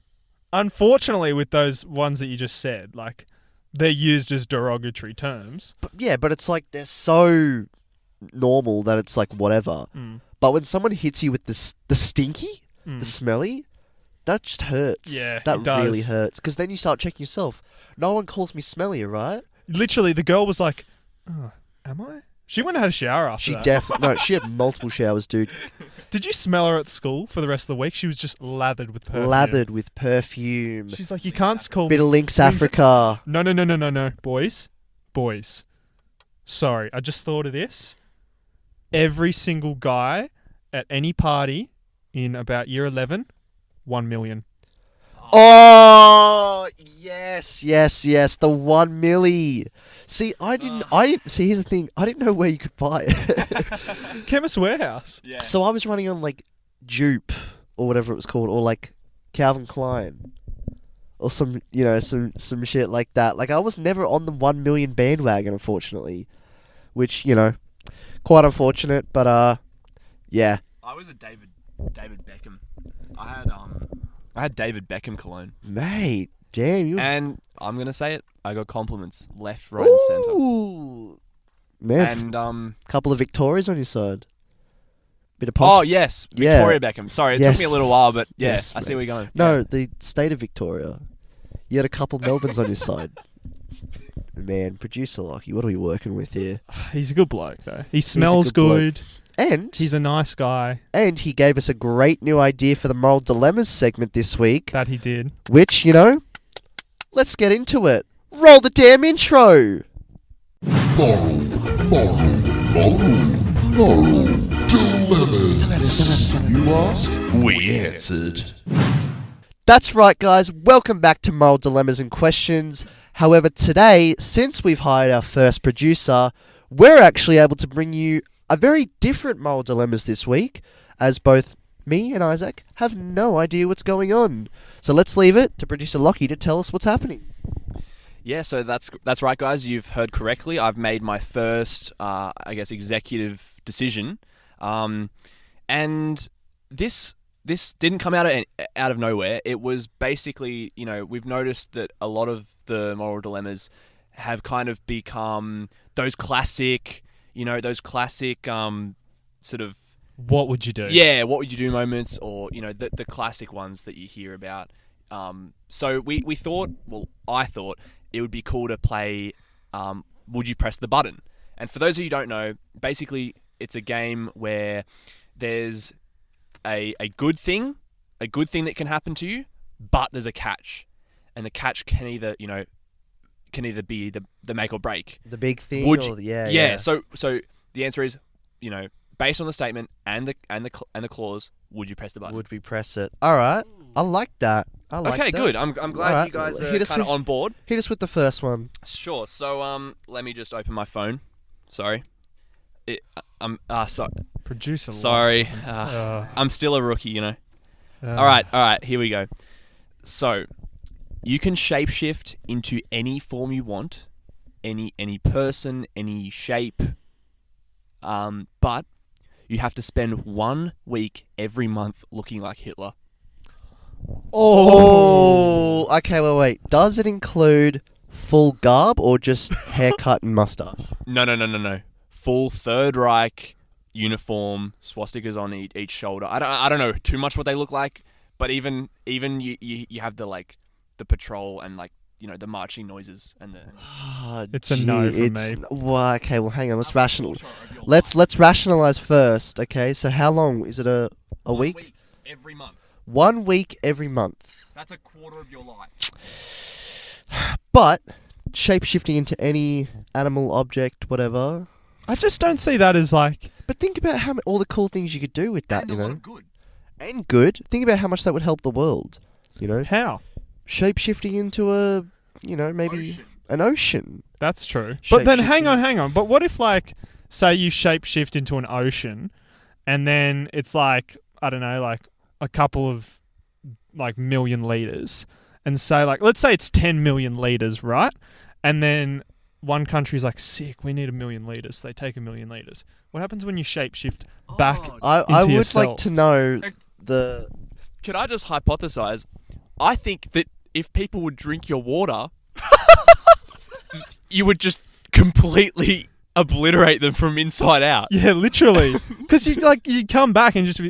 unfortunately, with those ones that you just said, like, they're used as derogatory terms. But it's like they're so normal that it's like whatever. Mm. But when someone hits you with the stinky, the smelly, that just hurts. Yeah, that it does. really hurts. Because then you start checking yourself. No one calls me smelly, right? Literally, the girl was like, oh, am I? She went and had a shower after She that. definitely she had multiple showers, dude. Did you smell her at school for the rest of the week? She was just lathered with perfume. Lathered with perfume. She's like, you can't call Bit me. of Lynx Africa. No. Boys. Sorry, I just thought of this. Every single guy at any party in about year 11, 1 million. Oh yes, the 1 milli. See, I didn't see. Here's the thing. I didn't know where you could buy it. Chemist Warehouse. Yeah. So I was running on like Jupe or whatever it was called, or like Calvin Klein, or some shit like that. Like, I was never on the 1 million bandwagon, unfortunately, which, you know, quite unfortunate. But yeah. I was a David Beckham. I had David Beckham cologne. Mate, damn you. And I'm gonna say it. I got compliments left, right, and centre. Ooh, man. And Couple of Victorias on your side. Bit of oh posh. yes, Yeah. Victoria Beckham. Sorry, it took me Yes. a little while, but yeah, Yes, I see mate. where you're going. No, Yeah. the state of Victoria. You had a couple Melbournes on your side. Man, producer Lockie, what are we working with here? He's a good bloke, though. He smells good bloke. good. And He's a nice guy. he gave us a great new idea for the Moral Dilemmas segment this week, That he did. which, you know, let's get into it. Roll the damn intro. Moral dilemmas. You ask, we answered. That's right, guys. Welcome back to Moral Dilemmas and Questions. However, today, since we've hired our first producer, we're actually able to bring you a very different Moral Dilemmas this week, as both me and Isaac have no idea what's going on. So let's leave it to producer Lockie to tell us what's happening. Yeah, so that's right, guys. You've heard correctly. I've made my first, executive decision, and this didn't come out of nowhere. It was basically, you know, we've noticed that a lot of the moral dilemmas have kind of become those classic sort of What would you do? yeah, what would you do moments, or you know the classic ones that you hear about. So I thought it would be cool to play Would You Press the Button? And for those of you who don't know, basically it's a game where there's a good thing that can happen to you, but there's a catch. And the catch can either be the make or break. The big thing? Would or you, yeah. So the answer is, you know, based on the statement and the clause, would you press the button? Would we press it? All right. I like that. Okay, good. I'm glad Alright, you guys hit are us kind of with- on board. Hit us with the first one. Sure. So let me just open my phone. Sorry. Producer. Sorry. I'm still a rookie, you know. All right. Here we go. So, you can shapeshift into any form you want, any person, any shape, but you have to spend 1 week every month looking like Hitler. Oh, okay, wait. Does it include full garb or just haircut and mustache? No. Full Third Reich uniform, swastikas on each shoulder. I don't know too much what they look like, But even you have the the patrol and the marching noises and the. It's a no from it's, me. Well, okay, well, hang on. Let's rationalize first. Okay, so how long is it? A week? Every month. 1 week every month. That's a quarter of your life. But shape-shifting into any animal, object, whatever. I just don't see that as like. But think about all the cool things you could do with that, And you a lot know. of good. And good. Think about how much that would help the world, you know. How? Shape-shifting into maybe Ocean. an ocean. That's true. But then hang Shape-shifting. on. But what if say you shapeshift into an ocean, and then it's I don't know, a couple of million liters, and say let's say it's 10 million liters, right? And then one country's sick, we need 1 million liters. So they take 1 million liters. What happens when you shapeshift back? I into would yourself? like to know the. Could I just hypothesize? I think that if people would drink your water, you would just completely obliterate them from inside out. Yeah, literally. Because you come back and just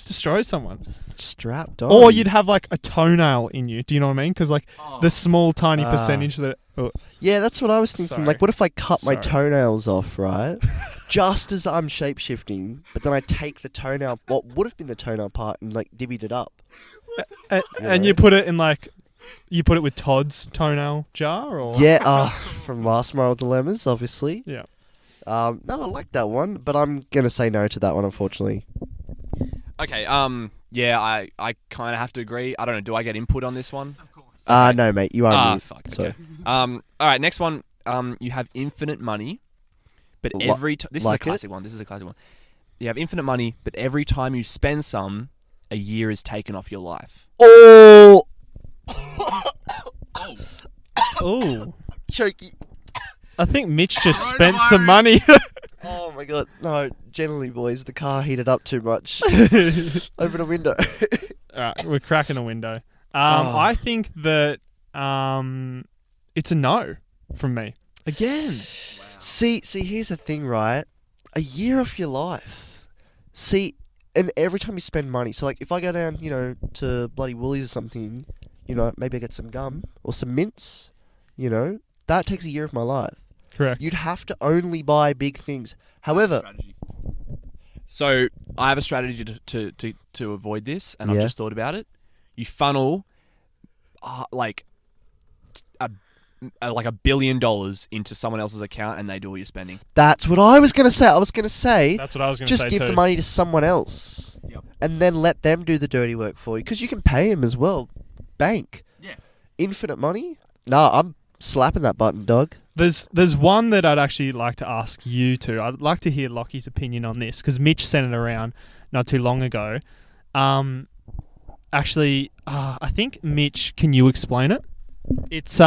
destroy someone. Strapped on. Or you'd have a toenail in you. Do you know what I mean? Because the small tiny Ah. percentage that. Oh, Yeah, that's what I was thinking. Sorry. What if I cut my Sorry. toenails off, right? Just as I'm shape-shifting, but then I take the toenail, what would have been the toenail part, and divvied it up. and you put it in you put it with Todd's toenail jar, or Yeah, from Last Moral Dilemmas, obviously. yeah. No, I like that one, but I'm gonna say no to that one, unfortunately. Okay. Yeah, I kind of have to agree. I don't know. Do I get input on this one? No, mate, you are mute. Fuck. So, Okay. All right. Next one. You have infinite money, but Li- every time this like is a classic one. This is a classic one. You have infinite money, but every time you spend some, a year is taken off your life. oh, Oh, chokey. I think Mitch just spent some money. Oh my god, no, generally, boys, the car heated up too much. Open a window. Alright, we're cracking a window. Oh. I think that it's a no from me. Again. See, here's the thing, right? A year off your life. See, and every time you spend money, so if I go down, to bloody Woolies or something, maybe I get some gum or some mints, that takes a year of my life. Correct. You'd have to only buy big things. However, So I have a strategy to avoid this, and I've Yeah. just thought about it. You funnel like $1 billion into someone else's account, and they do all your spending. that's what I was going to say. I was going to say, That's what I was going to say just give too. the money to someone else. Yep. And then let them do the dirty work for you. Because you can pay them as well. Bank. Yeah. Infinite money? Nah, I'm slapping that button, dog. There's one that I'd actually like to ask you to. I'd like to hear Lockie's opinion on this, because Mitch sent it around not too long ago. Actually, I think, Mitch, can you explain it? It's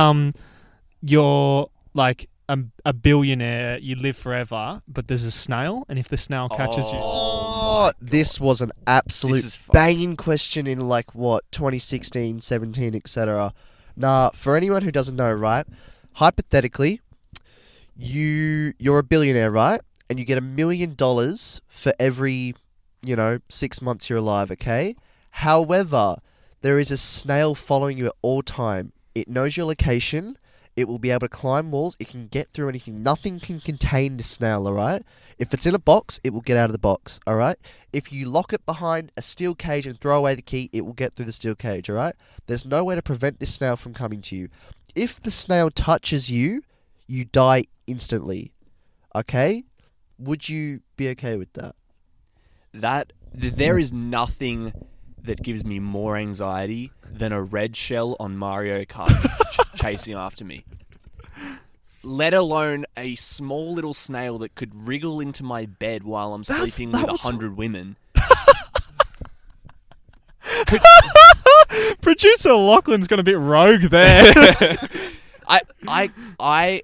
you're a billionaire, you live forever, but there's a snail, and if the snail catches you, Oh, this was an absolute This is fucked. banging question in 2016, 17, etc. Nah, for anyone who doesn't know, right? Hypothetically, you're a billionaire, right? And you get $1 million for every, 6 months you're alive, okay? However, there is a snail following you at all time. It knows your location. It will be able to climb walls. It can get through anything. Nothing can contain the snail, alright? If it's in a box, it will get out of the box, alright? If you lock it behind a steel cage and throw away the key, it will get through the steel cage, alright? There's no way to prevent this snail from coming to you. If the snail touches you, you die instantly. Okay? Would you be okay with that? There is nothing that gives me more anxiety than a red shell on Mario Kart chasing after me. Let alone a small little snail that could wriggle into my bed while I'm sleeping with 100 women. Producer Lachlan's got a bit rogue there. I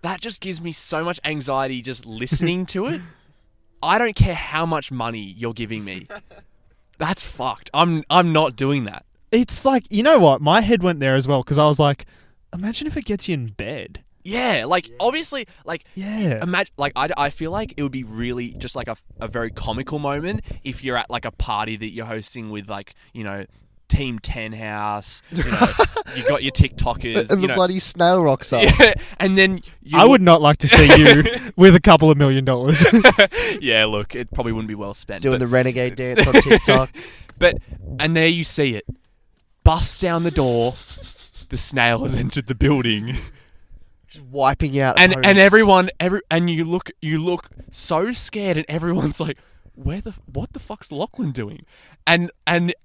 that just gives me so much anxiety just listening to it. I don't care how much money you're giving me. That's fucked. I'm not doing that. It's you know what? My head went there as well, because I was like, imagine if it gets you in bed. Yeah, obviously, Yeah. imagine, I feel like it would be really just a very comical moment if you're at a party that you're hosting with Team 10 house. You know, you got your TikTokers. And you the know. bloody snail rocks up. Yeah, and then you I would not like to see you with a couple of $1 million. Yeah, look, it probably wouldn't be well spent. Doing but, the renegade dance on TikTok. and there you see it. Bust down the door. The snail has entered the building. Just wiping out And opponents. and you look so scared, and everyone's like, what the fuck's Lachlan doing? And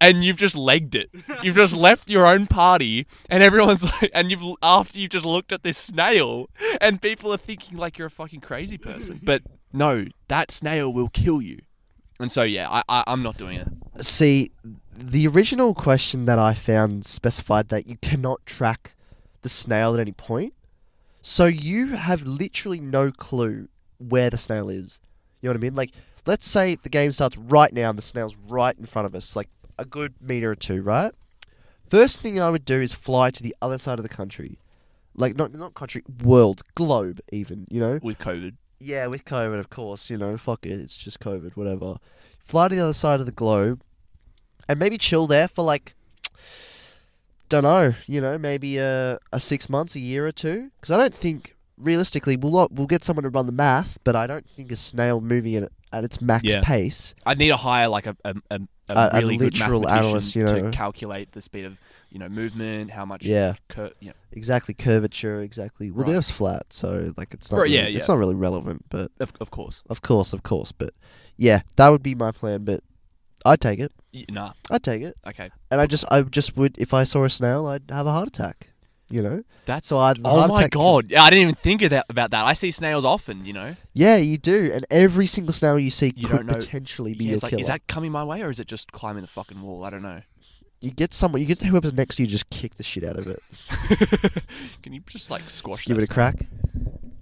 you've just legged it. You've just left your own party, and everyone's like, and after you've just looked at this snail, and people are thinking like you're a fucking crazy person. But no, that snail will kill you. And so yeah, I'm not doing it. See, the original question that I found specified that you cannot track the snail at any point. So you have literally no clue where the snail is. You know what I mean? Like, let's say the game starts right now and the snail's right in front of us, like a good meter or two, right? First thing I would do is fly to the other side of the country. Like, not country, world, globe even, you know? With COVID. Yeah, with COVID, of course, you know, fuck it, it's just COVID, whatever. Fly to the other side of the globe and maybe chill there for like, don't know, you know, maybe a 6 months, a year or two. Because I don't think, realistically, we'll get someone to run the math, but I don't think a snail moving at its max pace. I'd need to hire like a really good literal mathematician analyst, you know. to calculate the speed of, you know, movement, how much. Yeah. Exactly. Curvature, exactly. Well, Right. the Earth's flat, so like it's not. Right, really, yeah, yeah. It's not really relevant, but Of course. of course. But yeah, that would be my plan. But I'd take it. Nah. I'd take it. Okay. And I just would, if I saw a snail, I'd have a heart attack. You know. That's. So I'd Oh heart my attack- god! Yeah, I didn't even think of about that. I see snails often. You know. Yeah, you do, and every single snail you see You could don't know- potentially be Yeah, your it's like, killer. is that coming my way, or is it just climbing the fucking wall? I don't know. You get whoever's next to you, just kick the shit out of it. Can you just like squash? Just give that it a crack.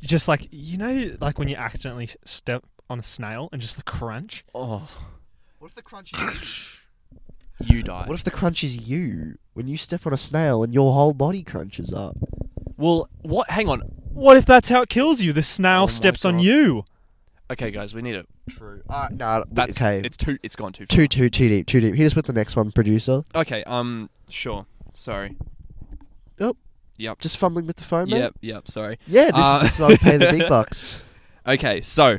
Just like, you know, like when you accidentally step on a snail and just the crunch. Oh, What if the crunch is you die. What if the crunch is you when you step on a snail and your whole body crunches up? Well, what? Hang on. What if that's how it kills you? The snail Oh my steps on God. you. Okay, guys, we need it. True. No, That's okay. It's gone too far. Too deep. Hit us with the next one, producer. Okay. Sure. Sorry. Yep. Just fumbling with the phone, mate. Yep. Sorry. Yeah, this is why we pay the big bucks. Okay, so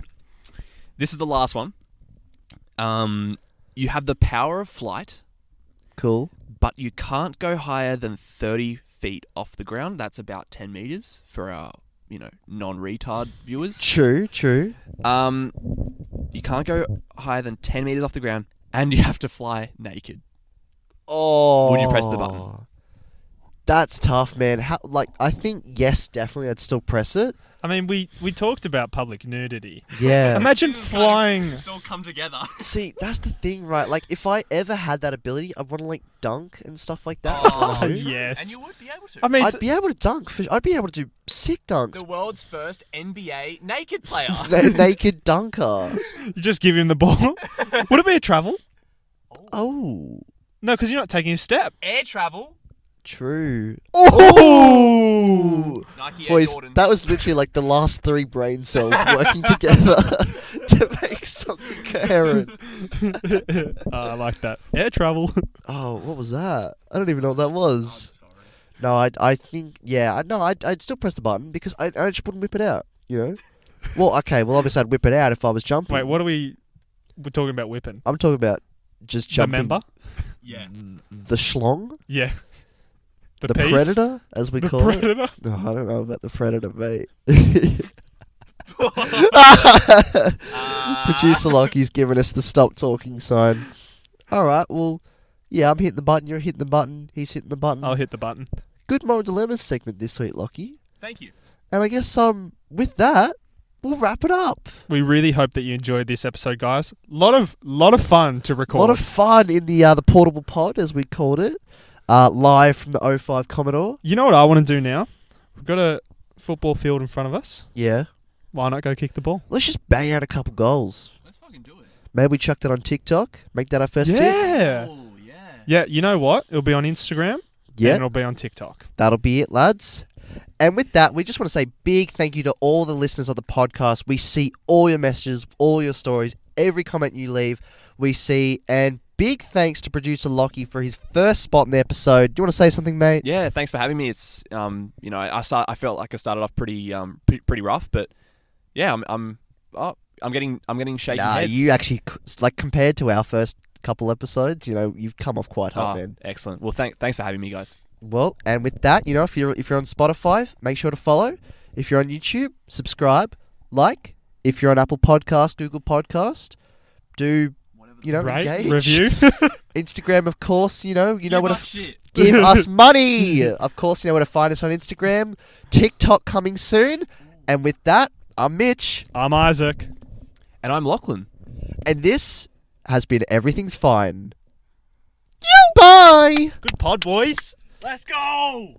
this is the last one. You have the power of flight, Cool. but you can't go higher than 30 feet off the ground. That's about 10 meters for our, non-retard viewers. True. You can't go higher than 10 meters off the ground, and you have to fly naked. Oh. Would you press the button? That's tough, man. I think yes, definitely. I'd still press it. I mean, we talked about public nudity. Yeah. Imagine flying. It's all come together. See, that's the thing, right? Like, if I ever had that ability, I'd want to like dunk and stuff like that. Oh, you know? yes. And you would be able to. I mean, I'd be able to dunk. I'd be able to do sick dunks. The world's first NBA naked player. Naked dunker. you just give him the ball. Would it be a travel? Oh, No, because you're not taking a step. Air travel. true. Oh! Nike Air Boys, Jordans. that was literally like the last 3 brain cells working together to make something coherent. I like that. Air travel. Oh, what was that? I don't even know what that was. Sorry. No, I think, yeah, I'd still press the button because I just wouldn't whip it out, you know? Well, okay, obviously I'd whip it out if I was jumping. Wait, what are we're talking about whipping? I'm talking about just jumping. Remember? Yeah. The schlong? Yeah. The piece? predator, as we The call it? predator? No, I don't know about the predator, mate. Producer Lockie's giving us the stop talking sign. Alright, well, yeah, I'm hitting the button, you're hitting the button, he's hitting the button. I'll hit the button. Good Moral Dilemmas segment this week, Lockie. Thank you. And I guess with that, we'll wrap it up. We really hope that you enjoyed this episode, guys. Lot of fun to A record. lot of fun in the portable pod, as we called it. Live from the 05 Commodore. You know what I want to do now? We've got a football field in front of us. Yeah. Why not go kick the ball? Let's just bang out a couple goals. Let's fucking do it. Maybe we chuck that on TikTok. Make that our first tip. Yeah. Oh, yeah. Yeah, you know what? It'll be on Instagram. And Yeah. it'll be on TikTok. That'll be it, lads. And with that, we just want to say big thank you to all the listeners of the podcast. We see all your messages, all your stories, every comment you leave, we see. And big thanks to producer Lockie for his first spot in the episode. Do you want to say something, mate? Yeah, thanks for having me. It's I felt like I started off pretty rough, but yeah, I'm getting shaky heads. You actually compared to our first couple episodes, you've come off quite hot, man. Excellent. Well, thanks for having me, guys. Well, and with that, if you're on Spotify, make sure to follow. If you're on YouTube, subscribe, like. If you're on Apple Podcast, Google Podcast, do Rate, engage. review. Instagram, of course. You know what to give us money. Of course, you know where to find us on Instagram. TikTok coming soon. And with that, I'm Mitch. I'm Isaac. And I'm Lachlan. And this has been Everything's Fine. Bye. Good pod, boys. Let's go!